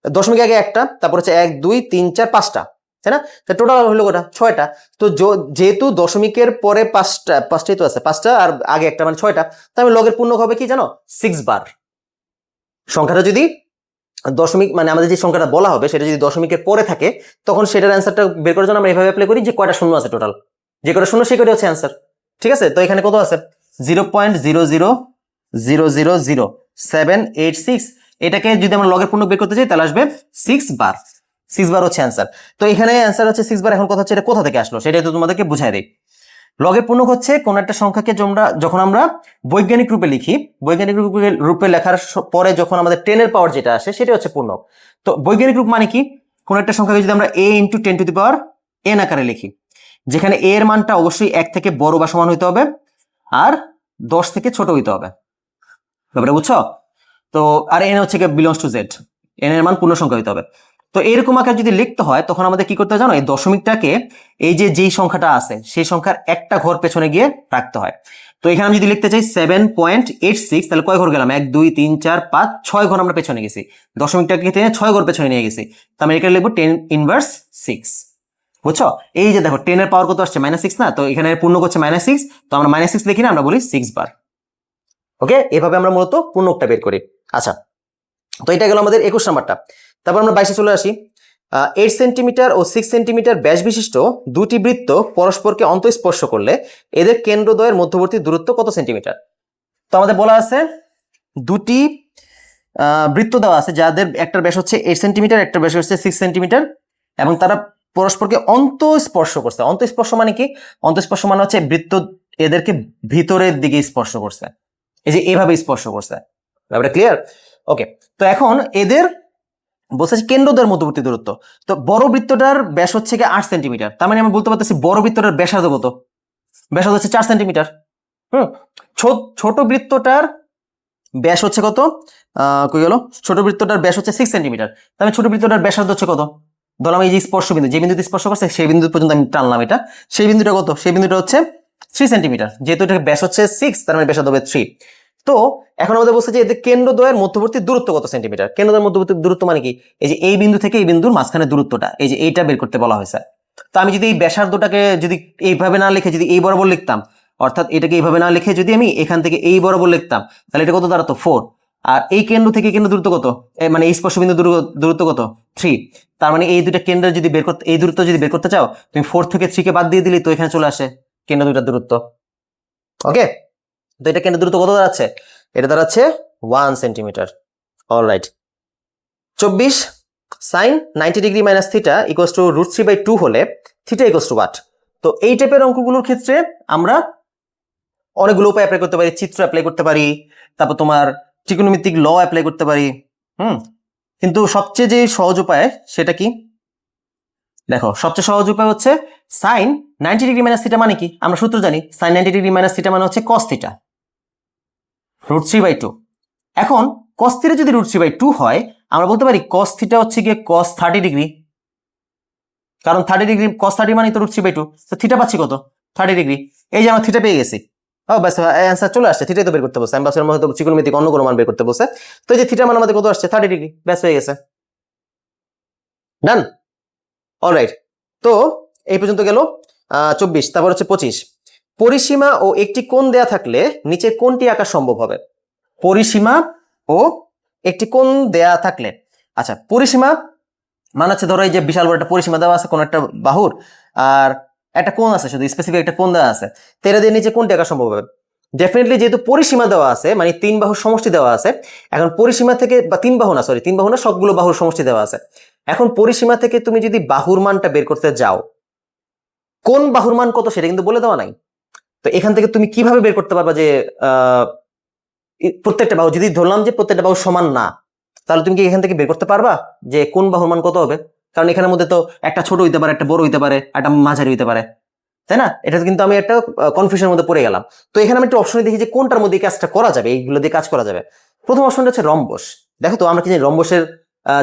দশমিকের আগে একটা, তারপর হচ্ছে 1 2 3 4 5টা, তাই না? টোটাল হলো কটা? 6টা। তো যেহেতু দশমিকের পরে পাঁচটাই তো আছে, 5টা আর আগে একটা, মানে 6টা। তার মানে লগের পূর্ণক হবে কি জানো? 6 বার। সংখ্যাটা যদি দশমিক, মানে আমাদের যে সংখ্যাটা বলা হবে সেটা যদি দশমিকের পরে থাকে, তখন সেটার অ্যান্সারটা বের করার জন্য আমরা এভাবে অ্যাপ্লাই করি যে কয়টা শূন্য আছে টোটাল, যে কয়টা শূন্য সেই কয়টা হচ্ছে অ্যান্সার। ঠিক আছে, তো এখানে কত আছে? 0.0000786। এটাকে যদি আমরা লগের পূর্ণক বের করতে চাই তাহলে আসবে 6 বার। 6 বার হচ্ছে অ্যান্সার। তো এখানে অ্যান্সার হচ্ছে 6 বার। এখন কথা হচ্ছে এটা কোথা থেকে আসলো সেটাই তো তোমাদেরকে বুঝাই দেই। লগের পূর্ণক হচ্ছে কোন একটা সংখ্যাকে যখন আমরা বৈজ্ঞানিক রূপে লিখি, বৈজ্ঞানিক রূপে লেখার পরে যখন আমাদের 10 এর পাওয়ার যেটা আসে সেটা হচ্ছে পূর্ণক। তো বৈজ্ঞানিক রূপ মানে কি? কোন একটা সংখ্যাকে যদি আমরা a × 10⁻n আকারে লিখি, যেখানে a এর মানটা অবশ্যই 1 থেকে বড় বা সমান হইতে হবে, আর 10 থেকে ছোট হইতে হবে। ব্যাপারটা বুঝছো? তো আর n হচ্ছে বিলংস টু z, n এর মান পূর্ণ সংখ্যা হইতে হবে। তো এরকম আকারে যদি লিখতে হয় তখন আমাদের কি করতে হয় জানো? এই দশমিকটাকে এই যেই সংখ্যাটা আছে সেই সংখ্যার একটা ঘর পেছনে গিয়ে রাখতে হয়। তো এখানে আমি যদি লিখতে চাই 7.86, তাহলে কয় ঘর গেলাম? 1 2 3 4 5 6 ঘর আমরা পেছনে গেছি, দশমিকটাকে টেনে 6 ঘর পেছনে নিয়ে গেছি। তো আমি এখানে লিখবো 10⁻6। বুঝছো? এই যে দেখো 10 এর পাওয়ার কত আসছে? -6 না? তো এখানে পূর্ণ করছে -6, তো আমরা -6 লিখি না, আমরা বলি 6 বার। ওকে, এভাবে আমরা মূলত পূর্ণকটা বের করি। আচ্ছা, তো এটা গেল আমাদের 21 নাম্বারটা। তারপর আমরা 22-এ চলে আসি। 8 সেন্টিমিটার ও 6 সেন্টিমিটার ব্যাস বিশিষ্ট দুটি বৃত্ত পরস্পরকে অন্তঃস্পর্শ করলে এদের কেন্দ্রদ্বয়ের মধ্যবর্তী দূরত্ব কত সেন্টিমিটার? তো আমাদের বলা আছে দুটি বৃত্ত দেওয়া আছে যাদের একটার ব্যাস হচ্ছে 8 সেন্টিমিটার, একটার ব্যাস হচ্ছে 6 সেন্টিমিটার, এবং তারা পরস্পরকে অন্তঃস্পর্শ করছে। অন্তঃস্পর্শ মানে কি? অন্তঃস্পর্শ মানে হচ্ছে বৃত্ত এদেরকে ভিতরের দিকে স্পর্শ করছে, এই যে এভাবে স্পর্শ করছে। ব্যাপারটা ক্লিয়ার? ওকে, তো এখন এদের বলছে কেন্দ্রদ্বয়ের মধ্যবর্তী দূরত্ব। তো বড় বৃত্তটার ব্যাস হচ্ছে 8 সেন্টিমিটার, তার মানে আমি বলতে পারতেছি বড় বৃত্তটার ব্যাসার্ধ কত? ব্যাসার্ধ হচ্ছে 4 সেন্টিমিটার। ছোট বৃত্তটার ব্যাস হচ্ছে কত? কই গেল? ছোট বৃত্তটার ব্যাস হচ্ছে 6 সেন্টিমিটার, তার মানে ছোট বৃত্তটার ব্যাসার্ধ হচ্ছে কত? ধরলাম এই যে স্পর্শ বিন্দু, যে বিন্দুতে স্পর্শ করছে সেই বিন্দু পর্যন্ত আমি টানলাম, এটা সেই বিন্দুটা কত? সেই বিন্দুটা হচ্ছে 3 সেন্টিমিটার। যেহেতু এটার ব্যাস হচ্ছে 6, তার মানে ব্যাসার্ধ হবে 3। তো এখন আমাদের বলছে যে এদের কেন্দ্রদ্বয়ের মধ্যবর্তী দূরত্ব কত সেন্টিমিটার? কেন্দ্রদ্বয়ের মধ্যবর্তী দূরত্ব মানে কি? এই যে এই বিন্দু থেকে এই বিন্দুর মাঝখানে দূরত্বটা, এই যে এইটা বের করতে বলা হয়েছে। তো আমি যদি এই ব্যাসার্ধটাকে যদি এইভাবে না লিখে যদি এই বরাবর লিখতাম, অর্থাৎ এটাকে এইভাবে না লিখে যদি আমি এখান থেকে এই বরাবর লিখতাম, তাহলে এটা কত দাঁড়াতো? 4। আর এই কেন্দ্র থেকে কেন্দ্র দূরত্ব কত? মানে এই স্পর্শ বিন্দু দূরত্ব কত? 3। তার মানে এই দুইটা কেন্দ্র যদি বের করতে, এই দূরত্ব যদি বের করতে চাও, তুমি 4 থেকে 3 কে বাদ দিয়ে দিলি তো এখানে চলে আসে কেন্দ্র দুইটার দূরত্ব। ওকে, তো এটা কেন্দ্র দূরত্ব কত দাঁড়াচ্ছে? এটা দাঁড়াচ্ছে 1 centimetre. Alright, 24 sin 90 degree minus theta equals two √3/2 হলে থিটা ইকুয়ালস টু হোয়াট? তো এই টাইপের অঙ্কগুলোর ক্ষেত্রে আমরা অনেকগুলো উপায় অ্যাপ্লাই করতে পারি। চিত্র অ্যাপ্লাই করতে পারি, তারপর তোমার ত্রিকোণমিতিক ল অ্যাপ্লাই করতে পারি। কিন্তু সবচেয়ে যে সহজ উপায় সেটা কি? দেখো, সবচেয়ে সহজ উপায় হচ্ছে sin 90 ডিগ্রি মাইনাস থিটা মানে কি? আমরা সূত্র জানি, sin 90 ডিগ্রি মাইনাস থিটা মানে হচ্ছে cos থিটা √3/2। এখন cos থিটা যদি √3/2 হয়, আমরা বলতে পারি cos থিটা হচ্ছে গিয়ে cos 30 ডিগ্রি, কারণ 30 ডিগ্রি cos 30 মানে তো √3/2। তো থিটা পাচ্ছি কত? 30 ডিগ্রি। এই যে আমরা থিটা পেয়ে গেছি। ব্যাস, অ্যান্সার চলে আসছে। থিটাই তো বের করতে বলছে, আমি ভাবছিলাম হয়তো ত্রিকোণমিতিক অন্য কোনো মান বের করতে বলছে। তো এই যে থিটা মান আমাদের কত আসছে? 30 ডিগ্রি। ব্যাস, হয়ে গেছে, ডান। অলরাইট, তো এই পর্যন্ত গেল 24। তারপর হচ্ছে 25। পরিসীমা ও একটি কোণ দেয়া থাকলে নিচে কোনটি আঁকা সম্ভব হবে? পরিসীমা ও একটি কোণ দেয়া থাকলে, আচ্ছা পরিসীমা মানে হচ্ছে ধরো এই যে বিশাল বড় একটা পরিসীমা দেওয়া আছে কোন একটা বাহুর, আর একটা কোণ আছে, শুধু স্পেসিফিক একটা কোণ দেওয়া আছে, তেরা দিয়ে নিচে কোণটা আঁকা সম্ভব হবে? ডেফিনেটলি, যেহেতু পরিসীমা দেওয়া আছে মানে তিন বাহুর সমষ্টি দেওয়া আছে, এখন পরিসীমা থেকে বা তিন বাহু না সবগুলো বাহুর সমষ্টি দেওয়া আছে, এখন পরিসীমা থেকে তুমি যদি বাহুর মানটা বের করতে যাও, কোন বাহুর মান কত সেটা কিন্তু বলে দেওয়া নাই। তো এখান থেকে তুমি কিভাবে বের করতে পারবা যে প্রত্যেকটা বাহু, যদি ধরলাম যে প্রত্যেকটা বাহু সমান না, তাহলে তুমি কি এখান থেকে বের করতে পারবা যে কোন বাহুর মান কত হবে? কারণ এখানের মধ্যে তো একটা ছোট হইতে পারে, একটা বড় হইতে পারে, একটা মাঝারি হইতে পারে, তাই না? এটা কিন্তু আমি একটা কনফিউশনের মধ্যে পড়ে গেলাম। তো এখানে আমি একটা অপশনে দেখি যে কোনটার মধ্যে এই কাজটা করা যাবে, এইগুলো দিয়ে কাজ করা যাবে। প্রথম অপশনটা হচ্ছে রম্বস। দেখো তো আমরা কি জানি রম্বসের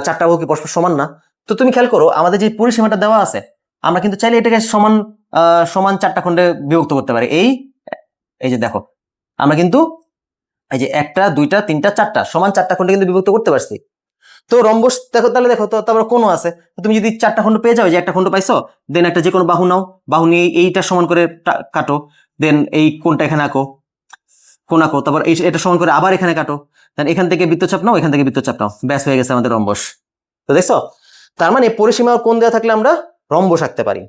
চারটা বাহু কি পরস্পর সমান না? তো তুমি খেয়াল করো আমাদের যে পরিসীমাটা দেওয়া আছে, আমরা কিন্তু চাইলে এটাকে সমান সমান চারটা খণ্ডে বিভক্ত করতে পারি। এই এই যে দেখো, আমরা কিন্তু এই যে একটা দুইটা তিনটা চারটা সমান চারটা খণ্ডে কিন্তু বিভক্ত করতে পারছি। তো রম্বস দেখো, তাহলে দেখো তো তারপর কোণ আছে, তুমি যদি চারটা খণ্ড পেয়ে যাও, যে একটা খণ্ড পাইছো, দেন একটা যে কোনো বাহু নাও, বাহু নিয়ে এইটা সমান করে কাটো, দেন এই কোণটা এখানে আঁকো, কোণ আঁকো, তারপর এটা সমান করে আবার এখানে কাটো, দেন এখান থেকে বৃত্তচাপ নাও, এখান থেকে বৃত্তচাপ নাও, ব্যাস হয়ে গেছে আমাদের রম্বস। তো দেখছো, তার মানে পরিসীমা কোণ দেওয়া থাকলে আমরা রম্বস আঁকতে পারি।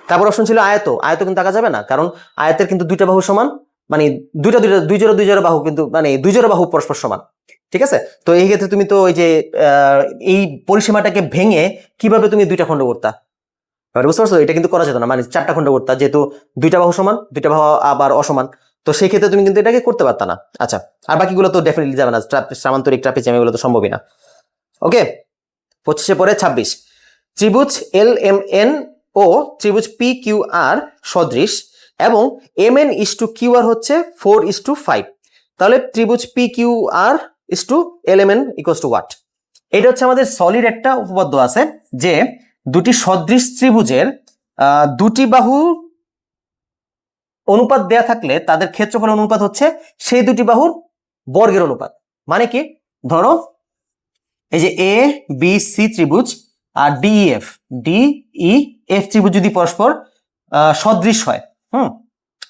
তারপর অপশন ছিল আয়ত। আয়ত কিন্তু আঁকা যাবে না, কারণ আয়তের কিন্তু দুইটা বাহু সমান, মানে দুই জোড়া বাহু, কিন্তু মানে দুই জোড়া বাহু পরস্পর সমান, ঠিক আছে? তো এই ক্ষেত্রে তুমি তো ওই যে এই পরিসীমাটাকে ভেঙে কিভাবে তুমি দুইটা খণ্ড করতা, বুঝতে পারছো? এটা কিন্তু করা যেত না, মানে চারটা খণ্ড করতা, যেহেতু দুইটা বাহু সমান, দুইটা বাহু আবার অসমান, তো সেই ক্ষেত্রে তুমি কিন্তু এটাকে করতে পারতা না। আচ্ছা, আর বাকিগুলো তো ডেফিনেটলি যাবে না, সামান্তরিক ট্রাপিজিয়াম এগুলো তো সম্ভবই না। ওকে, 25 পরে 26, ত্রিভুজ এল এম এন ও ত্রিভুজ পি কিউ আর সদৃশ এবং M N is to Q R হচ্ছে 4:5, তাহলে ত্রিভুজ P Q R is to L M N equals to what? এটা হচ্ছে আমাদের সলিড একটা উপপাদ্য আছে যে দুটি সদৃশ ত্রিভুজের দুটি বাহু অনুপাত দেয়া থাকলে তাদের ক্ষেত্রফলের অনুপাত হচ্ছে সেই দুটি বাহুর বর্গের অনুপাত। মানে কি, ধরো এই যে এ বি সি ত্রিভুজ আর ডিই এফ ত্রিভুজ যদি পরস্পর সদৃশ হয়,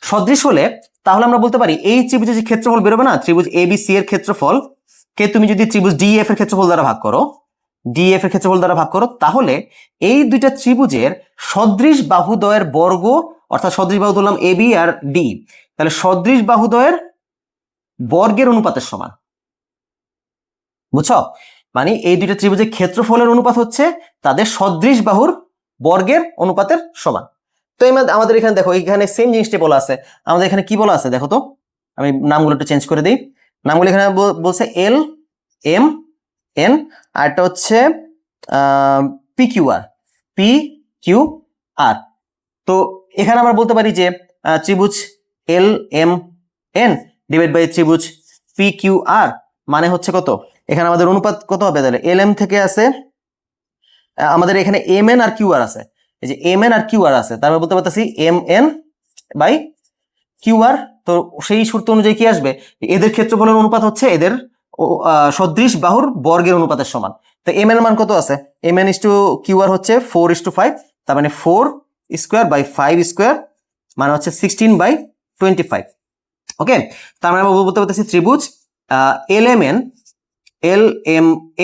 সদৃশ হলে তাহলে আমরা বলতে পারি এই ত্রিভুজের যে ক্ষেত্রফল বেরোবে না, ত্রিভুজ এ বি সি এর ক্ষেত্রফল কে তুমি যদি ত্রিভুজ ডিএফ এর ক্ষেত্রফল দ্বারা ভাগ করো, ডিএফ এর ক্ষেত্রফল দ্বারা ভাগ করো, তাহলে এই দুইটা ত্রিভুজের সদৃশ বাহুদ্বয়ের বর্গ, অর্থাৎ সদৃশ বাহু ধরলাম এ বি আর ডি, তাহলে সদৃশ বাহুদ্বয়ের বর্গের অনুপাতের সমান। বুঝছো? মানে এই দুইটা ত্রিভুজের ক্ষেত্রফলের অনুপাত হচ্ছে তাদের সদৃশ বাহুর বর্গের অনুপাতের সমান। তো আমাদের এখানে দেখো, এখানে সেম জিনিসটা বলা আছে। আমাদের এখানে কি বলা আছে দেখো তো, আমি নামগুলো একটু চেঞ্জ করে দিই। নামগুলো এখানে বলছে এল এম এন, আর একটা হচ্ছে P Q R, P Q R. তো এখানে আমরা বলতে পারি যে ত্রিভুজ L M N divide by ত্রিভুজ পি কিউ আর মানে হচ্ছে কত, এখানে আমাদের অনুপাত কত হবে, তাহলে এল এম থেকে আছে আমাদের এখানে এম এন আর কিউ আর আছে, এই যে এম এন আর কিউ আর আছে, তারপর বলতে পারতেছি M N by Q R. তো সেই সূত্র অনুযায়ী কি আসবে, এদের ক্ষেত্রফলের অনুপাত হচ্ছে এদের সদৃশ বাহুর বর্গের অনুপাতের সমান। তো এম এন এর মান কত আছে, M N is to Q R হচ্ছে 4:5, তার মানে 4 স্কোয়ার বাই 5 স্কোয়ার মানে হচ্ছে 16/25। ওকে, তার মানে আমরা বলতে পারতেছি ত্রিভুজ L M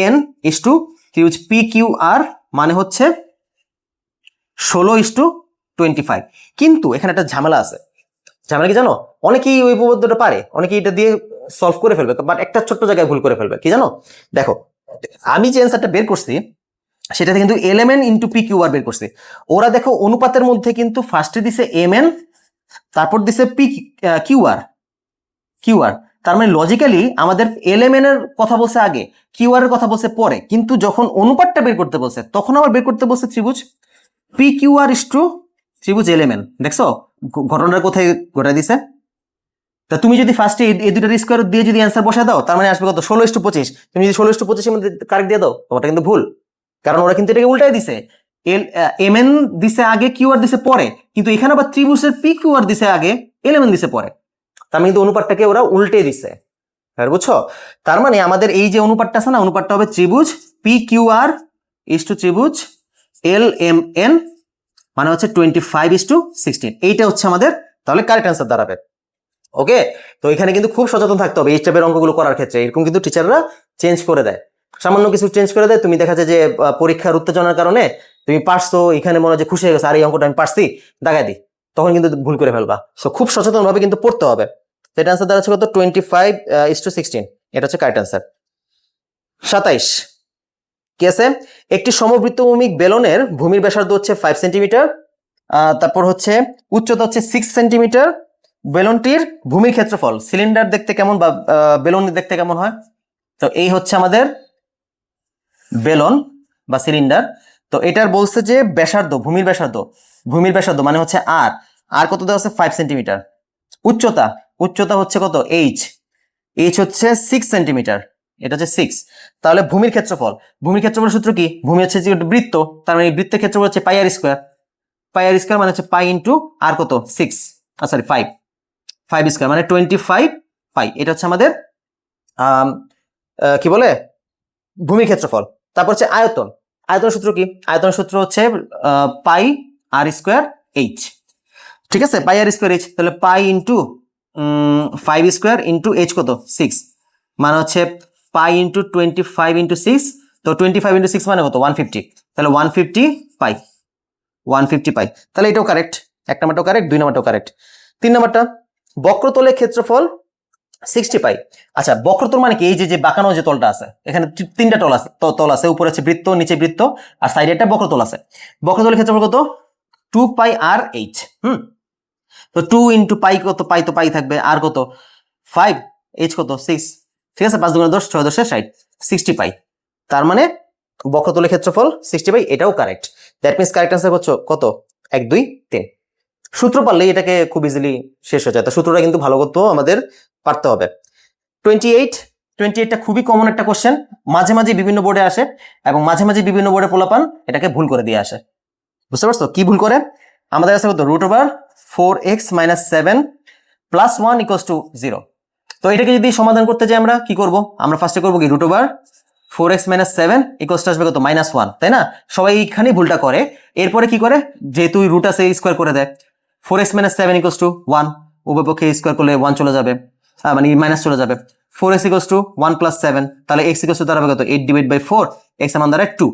N is two ত্রিভুজ পি কিউ আর মানে হচ্ছে 16:25। কিন্তু এখানে একটা ঝামেলা আছে। ঝামেলা কি জানো, অনেকেই ওই উপপাদ্যটা পারে, অনেকেই এটা দিয়ে সলভ করে ফেলবে, বাট একটা ছোট্ট জায়গায় ভুল করে ফেলবে। কি জানো, দেখো আমি যে অ্যান্সারটা বের করছি সেটাতে কিন্তু L M N into P Q R বের করছি। ওরা দেখো অনুপাতের মধ্যে কিন্তু ফার্স্টে দিছে এম এন, তারপর দিছে পি কিউ আর, তার মানে লজিক্যালি আমাদের এল এম এন এর কথা বলছে আগে, কিউ আর এর কথা বলছে পরে, কিন্তু যখন অনুপাতটা বের করতে বলছে তখন আবার বের করতে বলছে ত্রিভুজ P Q R is two ত্রিভুজ এল এম এন। দেখছো ঘটনাটা কোথায় ঘটাই দিছে? তা তুমি যদি ফার্স্টে এই দুটার স্কোয়ার দিয়ে যদি অ্যান্সার বসা দাও, তার মানে আসবে কত, 16:25। তুমি যদি 16:25 মধ্যে কারেক্ট দিয়ে দাও, ওটা কিন্তু ভুল, কারণ ওরা কিন্তু এটাকে উল্টাই দিছে, এম এন দিছে আগে, কিউ আর দিছে পরে, কিন্তু এখানে আবার ত্রিভুজের পি কিউ আর দিছে আগে, এল এম এন দিছে পরে, তার মানে কিন্তু অনুপাতটাকে ওরা উল্টে দিছে। বুঝছো? তার মানে আমাদের এই যে অনুপাতটা আছে না, অনুপাতটা হবে ত্রিভুজ P Q R is two ত্রিভুজ এল এম এন মানে হচ্ছে 25:16। এইটা হচ্ছে আমাদের তাহলে কারেক্ট অ্যান্সার দাঁড়াবে। ওকে, তো এখানে কিন্তু খুব সচেতন থাকতে হবে এই টাইপের অঙ্কগুলো করার ক্ষেত্রে। এরকম কিন্তু টিচাররা চেঞ্জ করে দেয়, সামান্য কিছু চেঞ্জ করে দেয়, তুমি দেখা যায় যে পরীক্ষার উত্তেজনার কারণে তুমি পারছো, এখানে মনে হয় যে খুশি হয়ে গেছে, আর এই অঙ্কটা আমি পারছি, দাগাই দিই, তখন কিন্তু ভুল করে ফেলবা। সো খুব সচেতন ভাবে কিন্তু পড়তে হবে। তো এটা আনসার দাঁড়াচ্ছে কত, 25:16, এটা হচ্ছে কারেক্ট আনসার। 27 কি আছে, একটি সমবৃত্তভূমিক বেলনের ভূমির ব্যাসার্ধ হচ্ছে 5 সেন্টিমিটার, তারপর হচ্ছে উচ্চতা হচ্ছে 6 সেন্টিমিটার, বেলনটির ভূমির ক্ষেত্রফল, সিলিন্ডার দেখতে কেমন বা বেলন দেখতে কেমন হয়, তো এই হচ্ছে আমাদের বেলন বা সিলিন্ডার। তো এটার বলছে যে ব্যাসার্ধ, ভূমির ব্যাসার্ধ মানে হচ্ছে আর কত দেওয়া আছে, 5 সেন্টিমিটার। উচ্চতা হচ্ছে কত, এইচ হচ্ছে 6 সেন্টিমিটার, এটা হচ্ছে 6। তাহলে ভূমির ক্ষেত্রফল সূত্র কি, ভূমি হচ্ছে যে বৃত্ত, তার মানে বৃত্তের ক্ষেত্রফল হচ্ছে পাই আর স্কোয়ার, মানে হচ্ছে পাই ইন্টু আর কত 6, সরি 5 স্কোয়ার মানে 25 পাই। এটা হচ্ছে আমাদের কি বলে ভূমির ক্ষেত্রফল। তারপর হচ্ছে আয়তন সূত্র কি, আয়তন সূত্র হচ্ছে পাই আর স্কোয়ার এইচ, ঠিক আছে, পাই আর স্কোয়ার এইচ। তাহলে pi into 5 square into H কত 6, মানে হচ্ছে পাই ইন্টু 25 ইন্টু 6, তো 25 ইন্টু 6 মানে কত 150, তাহলে 150 পাই। তাহলে এটাও কারেক্ট, 1 নাম্বারটাও কারেক্ট, 2 নাম্বারটাও কারেক্ট। 3 নাম্বারটা, বক্রতলের ক্ষেত্রফল 60 পাই। আচ্ছা, বক্রতল মানে কি, এই যে বাঁকানো যে তলটা আছে, এখানে 3টা তল আছে, উপরে আছে বৃত্ত, নিচে বৃত্ত, আর সাইডে একটা বক্রতল আছে। বক্রতলের ক্ষেত্রফল কত, 2 পাই আর এইচ। তো 2 ইন্টু পাই কত, পাই তো পাই থাকবে, আর কত 5, এইচ কত 6, ঠিক আছে, 5 দুগুণে 10, 6 10 60, 60 পাই। তার মানে বক্রতলের ক্ষেত্রফল 60 পাই, এটাও correct. That means correct answer হচ্ছে কত, 1 2 3। সূত্র পারলেই এটাকে খুব ইজিলি শেষ হয়ে যায়, তো সূত্রটা কিন্তু ভালো করতেও আমাদের পারতে হবে। 28টা খুবই কমন একটা কোশ্চেন, মাঝে মাঝে বিভিন্ন বোর্ডে আসে, এবং মাঝে মাঝে বিভিন্ন বোর্ডে পোলাপান এটাকে ভুল করে দিয়ে আসে। বুঝতে পারছো কি ভুল করে, আমাদের কাছে কত, √4x - 7 + 1 = 0। তো এটাকে যদি সমাধান করতে যাই আমরা কি করব, আমরা ফার্স্টে করবো কি, √4x - 7 = আসবে কত, -1, তাই না? সবাই এইখানে ভুলটা করে। এরপরে কি করে, যেহেতু রুট আছে স্কোয়ার করে দেয়, 4x - 7 = 1, উভয় পক্ষে স্কোয়ার করলে 1 চলে যাবে, মানে মাইনাস চলে যাবে। 4x = 1 + 7, তাহলে x দাঁড়াবে কত, 8/4, x এর মান দাঁড়ায় 2,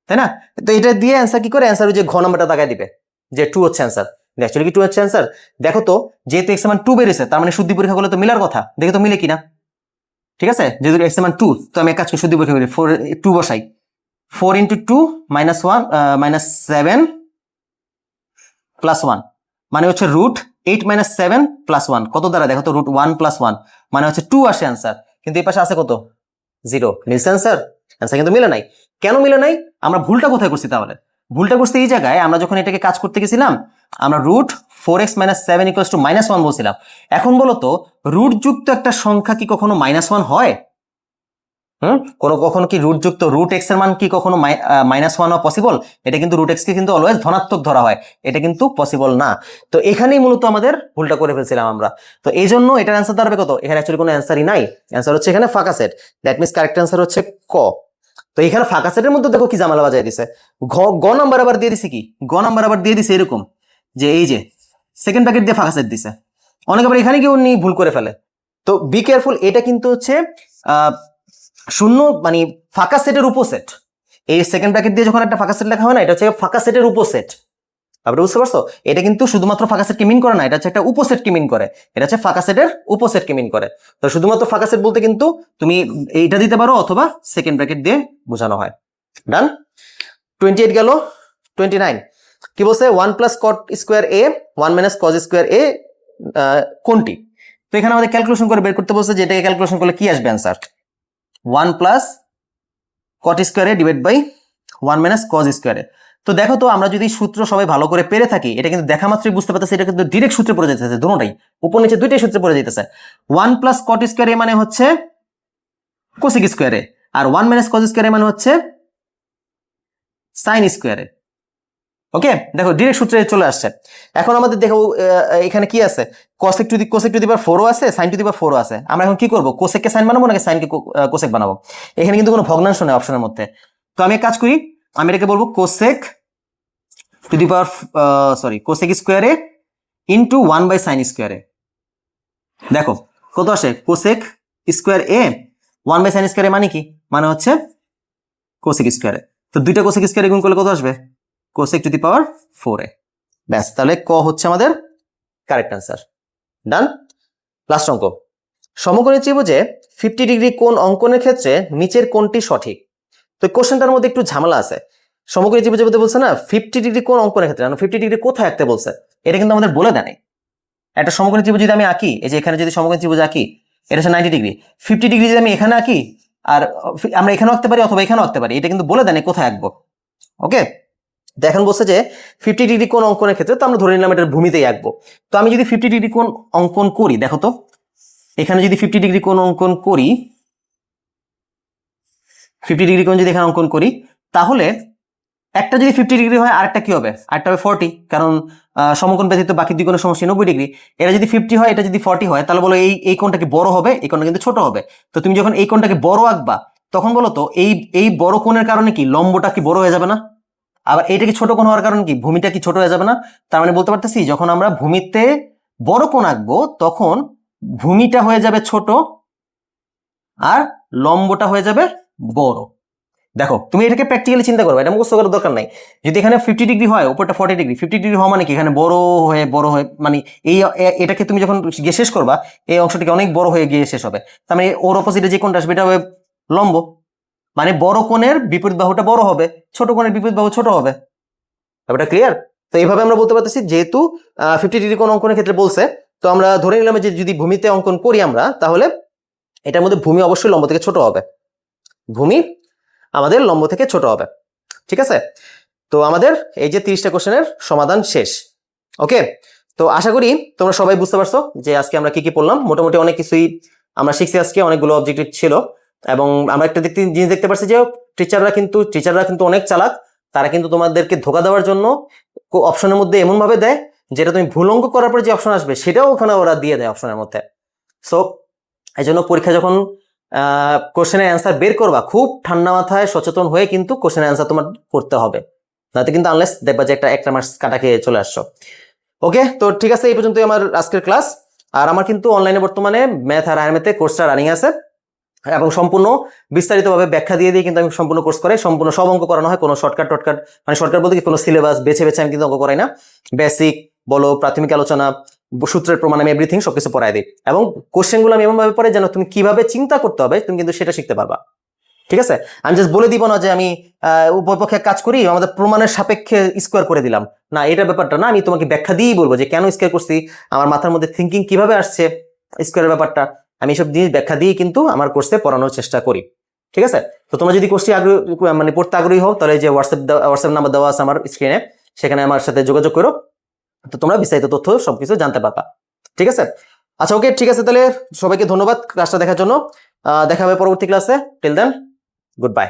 তাই না? তো এটা দিয়ে অ্যান্সার কি করে, অ্যান্সার ওই যে ঘ নাম্বারটা তাকায় দিবে যে 2 হচ্ছে অ্যান্সার। অ্যাকচুয়ালি কি 2 হচ্ছে অ্যান্সার? দেখো তো, যেহেতু x এর মান 2 বেরিয়েছে, তার মানে শুদ্ধি পরীক্ষা করলে তো মিলার কথা, দেখে তো মিলে কিনা। ঠিক আছে, যেহেতু x এর মান 2, তো আমি এক কাজ করি, শুদ্ধি পরীক্ষা করি, 2 বসাই, 4 × 2 - 1 -7 + 1, মানে হচ্ছে √8 - 7 + 1 কত দ্বারা, দেখো তো, √1 + 1 মানে হচ্ছে 2 আসে অ্যান্সার, কিন্তু এই পাশে আছে কত, 0। মিলছে অ্যান্সার? অ্যান্সার কিন্তু মিলে নাই। কেন মিলে নাই, আমরা ভুলটা কোথায় করছি তাহলে? ভুলটা করছি এই জায়গায়, আমরা যখন এটাকে কাজ করতে গেছিলাম, আমরা √4x - 7 = -1 বলছিলাম। এখন বলো তো, রুট যুক্ত একটা সংখ্যা কি কখনো -1 হয়? কখনো কি √x এর মান কি কখনো -1 হওয়া পসিবল? এটা কিন্তু √x কে কিন্তু অলওয়েজ ধনাত্মক ধরা হয়, এটা কিন্তু পসিবল না। তো এখানেই মূলত আমাদের ভুলটা করে ফেলছিলাম আমরা। তো এই জন্য এটার অ্যান্সার দাঁড়াবে কত, এখানে অ্যাকচুয়ালি কোনো অ্যান্সারই নাই, অ্যান্সার হচ্ছে এখানে ফাঁকা set. That means correct answer হচ্ছে ক। তো এখানে ফাঁকা সেটের মধ্যে দেখো কি জামালা বাজায় দিছে, গ নাম্বার আবার দিয়ে দিছে কি, গ নাম্বার আবার দিয়ে দিছে এরকম যে এই যে সেকেন্ড ব্র্যাকেট দিয়ে ফাঁকা সেট দিছে। অনেকে আবার এখানে কেউ নিয়ে ভুল করে ফেলে। তো বি কেয়ারফুল, এটা কিন্তু হচ্ছে শূন্য মানে ফাঁকা সেটের উপসেট। এই সেকেন্ড ব্র্যাকেট দিয়ে যখন একটা ফাঁকা সেট লেখা হয় না, এটা হচ্ছে ফাঁকা সেটের উপসেট। আপনি বুঝতে পারছো, এটা কিন্তু শুধুমাত্র ফাঁকা সেটকে মিন করে না, এটা হচ্ছে একটা উপসেটকে মিন করে, এটা হচ্ছে ফাঁকা সেটের উপসেটকে মিন করে। তো শুধুমাত্র ফাঁকা সেট বলতে কিন্তু তুমি এইটা দিতে পারো, অথবা সেকেন্ড ব্র্যাকেট দিয়ে বোঝানো হয়। ডান। 28 গেল। 29 কি বলছে, 1 + cot square a 1 - cos square a কোনটি? তো এখানে আমাদের ক্যালকুলেশন করে বের করতে বলছে, যে এটাকে ক্যালকুলেশন করলে কি আসবে answer, 1 + cot square a / 1 - cos square a। তো দেখো তো, আমরা যদি সূত্র সবাই ভালো করে পেরে থাকি, এটা কিন্তু দেখা মাত্রই বুঝতে পারতেছে, এটা কিন্তু ডিরেক্ট সূত্রে পড়ে যেতেছে, দুটোটাই উপর নিচে দুইটাই সূত্রে পড়ে যেতেছে। 1 + cot স্কোয়ার a মানে হচ্ছে কোসেক স্কোয়ার a, আর 1 - cos স্কোয়ার a মানে হচ্ছে সাইন স্কোয়ার a। ওকে, দেখো ডিরেক্ট সূত্রে চলে আসছে। এখন আমাদের দেখো এখানে কি আছে, কোসেক টু দি পাওয়ার 4 আছে, সাইন টু দি পাওয়ার 4 আছে। আমরা এখন কি করব, কোসেককে সাইন বানাবো নাকি সাইনকে কোসেক বানাবো? এখানে কিন্তু কোনো ভগ্নাংশ নেই অপশনের মধ্যে। তো আমি এক কাজ করি, আমি এটাকে বলবো cosec two the power cosec square a × 1/sin square a। দেখো কত আসে, কোসেক স্কোয়ার এ 1/sin স্কোয়ার এ মানে কি, মানে হচ্ছে কোসেক স্কোয়ার এ। তো দুইটা কোসেক স্কোয়ার গুণ করলে কত আসবে, cosec two the power 4a। ব্যাস, তাহলে ক হচ্ছে আমাদের কারেক্ট অ্যান্সার। ডান। লাস্ট অঙ্ক, সমকোণী ত্রিভুজে 50 ডিগ্রি কোণ অঙ্কনের ক্ষেত্রে নিচের কোণটি সঠিক। তো কোশ্চেনটার মধ্যে একটু ঝামেলা আছে। সমকোণী ত্রিভুজের মধ্যে বলছে না 50 ডিগ্রি কোণ অঙ্কনের ক্ষেত্রে, 50 ডিগ্রি কোথায় আঁকতে বলছে, এটা কিন্তু আমাদের বলে দেয় নাই। একটা সমকোণী ত্রিভুজ যদি আমি আঁকি, এই যে এখানে যদি সমকোণী ত্রিভুজ আঁকি, এটা হচ্ছে 90 ডিগ্রি, 50 ডিগ্রি যদি আমি এখানে আঁকি, আর আমরা এখানেও আঁকতে পারি অথবা এখানেও আঁকতে পারি, এটা কিন্তু বলে দেয় নাই কোথায় আঁকবো। ওকে, তো এখন বলছে যে 50 ডিগ্রি কোণ অঙ্কনের ক্ষেত্রে, তো আমরা ধরে নিলাম এটার ভূমিতেই আঁকবো। তো আমি যদি 50 ডিগ্রি কোণ অঙ্কন করি, দেখো তো এখানে যদি 50 ডিগ্রি কোণ অঙ্কন করি, 50 ডিগ্রি কোণ যদি এখানে অঙ্কন করি, তাহলে একটা যদি 50 ডিগ্রি হয় আরেকটা কি হবে, আরেকটা হবে 40, কারণ সমকোণ ব্যতীত বাকি দুই কোণের সমষ্টি 90 ডিগ্রি। এটা যদি 50 হয়, এটা যদি 40 হয়, তাহলে বলো এই কোণটা কি বড় হবে, এই কোণটা কিন্তু ছোট হবে। তো তুমি যখন এই কোণটাকে বড় আঁকবা, তখন বলো তো এই বড় কোণের কারণে কি লম্বটা কি বড় হয়ে যাবে না? আবার এইটা কি ছোট কোণ হওয়ার কারণে কি ভূমিটা কি ছোট হয়ে যাবে না? তার মানে বলতে পারতেছি যখন আমরা ভূমিতে বড় কোণ আঁকবো, তখন ভূমিটা হয়ে যাবে ছোট আর লম্বটা হয়ে যাবে বড়। দেখো তুমি এটাকে প্র্যাকটিক্যালি চিন্তা করবে, এটা মুখস্থ করার দরকার নাই। যদি এখানে 50 ডিগ্রি হয়, উপরটা 40 ডিগ্রি, 50 ডিগ্রি হওয়া মানে কি এখানে বড় হয়ে মানে এটাকে তুমি যখন গিয়ে শেষ করবা, এই অংশটিকে অনেক বড় হয়ে গিয়ে শেষ হবে। তার মানে ওর অপোজিটে যে কোণটা আসবে এটা হবে লম্ব, মানে বড় কোণের বিপরীত বাহুটা বড় হবে, ছোট কোণের বিপরীত বাহু ছোট হবে। ব্যাপারটা ক্লিয়ার? তো এইভাবে আমরা বলতে পারতেছি, যেহেতু 50 ডিগ্রি কোণ অঙ্কনের ক্ষেত্রে বলছে, তো আমরা ধরে নিলাম যে যদি ভূমিতে অঙ্কন করি আমরা, তাহলে এটার মধ্যে ভূমি অবশ্যই লম্ব থেকে ছোট হবে, ভূমি আমাদের লম্ব থেকে ছোট হবে। ঠিক আছে, তো আমাদের এই যে 30টা কোশ্চেনের সমাধান শেষ। ওকে, তো আশা করি তোমরা সবাই বুঝতে পারছো যে আজকে আমরা কি কি পড়লাম। মোটামুটি অনেক কিছুই আমরা শিখছি আজকে, অনেকগুলো অবজেক্টিভ ছিল, এবং আমরা একটা জিনিস দেখতে পাচ্ছি যে টিচাররা কিন্তু অনেক চালাক। তারা কিন্তু তোমাদেরকে ধোকা দেওয়ার জন্য অপশনের মধ্যে এমন ভাবে দেয়, যেটা তুমি ভুল অঙ্ক করার পরে যে অপশন আসবে সেটাও ওখানে ওরা দিয়ে দেয় অপশনের মধ্যে। সো এই জন্য পরীক্ষা যখন কোশ্চেনের অ্যান্সার বের করবা, খুব ঠান্ডা মাথায় সচেতন হয়ে কিন্তু কোশ্চেনের অ্যান্সার তোমার করতে হবে, নয়তো কিন্তু আনলেস দেখবা যে একটা মাস কাটা খেয়ে চলে আসছো। ওকে, তো ঠিক আছে, এই পর্যন্তই আমার আজকের ক্লাস। আর আমার কিন্তু অনলাইনে বর্তমানে ম্যাথ আর আইএমএতে কোর্সটা রানিং আছে, এবং সম্পূর্ণ বিস্তারিতভাবে ব্যাখ্যা দিয়ে কিন্তু আমি সম্পূর্ণ কোর্স করাই, সম্পূর্ণ সব অঙ্ক করানো হয়, কোনো শর্টকাট মানে শর্টকাট বলতে কি কোনো সিলেবাস বেছে আমি কিন্তু অঙ্ক করাই না। বেসিক বলো, প্রাথমিক আলোচনা, সূত্রের প্রমাণ, আমি এভরিথিং সবকিছু পড়াই দিই, এবং কোশ্চেনগুলো আমি এমনভাবে পড়াই যেন তুমি কিভাবে চিন্তা করতে হবে তুমি কিন্তু সেটা শিখতে পারবা। ঠিক আছে, আমি জাস্ট বলে দিব না যে আমি উপপক্ষে কাজ করি আমাদের প্রমাণের সাপেক্ষে স্কোয়ার করে দিলাম, না এটা ব্যাপারটা না। আমি তোমাকে ব্যাখ্যা দিয়েই বলবো যে কেন স্কোয়ার করছি, আমার মাথার মধ্যে থিঙ্কিং কিভাবে আসছে স্কোয়ারের ব্যাপারটা, আমি সব জিনিস ব্যাখ্যা দিয়ে কিন্তু আমার কোর্সে পড়ানোর চেষ্টা করি। ঠিক আছে, তো তোমরা যদি কোর্সটি মানে পড়তে আগ্রহী হও, তাহলে যে হোয়াটসঅ্যাপ নাম্বার দেওয়া আছে আমার স্ক্রিনে, সেখানে আমার সাথে যোগাযোগ করো, তো তোমরা বিস্তারিত তথ্য সবকিছু জানতে পারবা। ঠিক আছে, আচ্ছা ওকে, ঠিক আছে, তাহলে সবাইকে ধন্যবাদ ক্লাসটা দেখার জন্য। দেখা হবে পরবর্তী ক্লাসে। Till then, good by.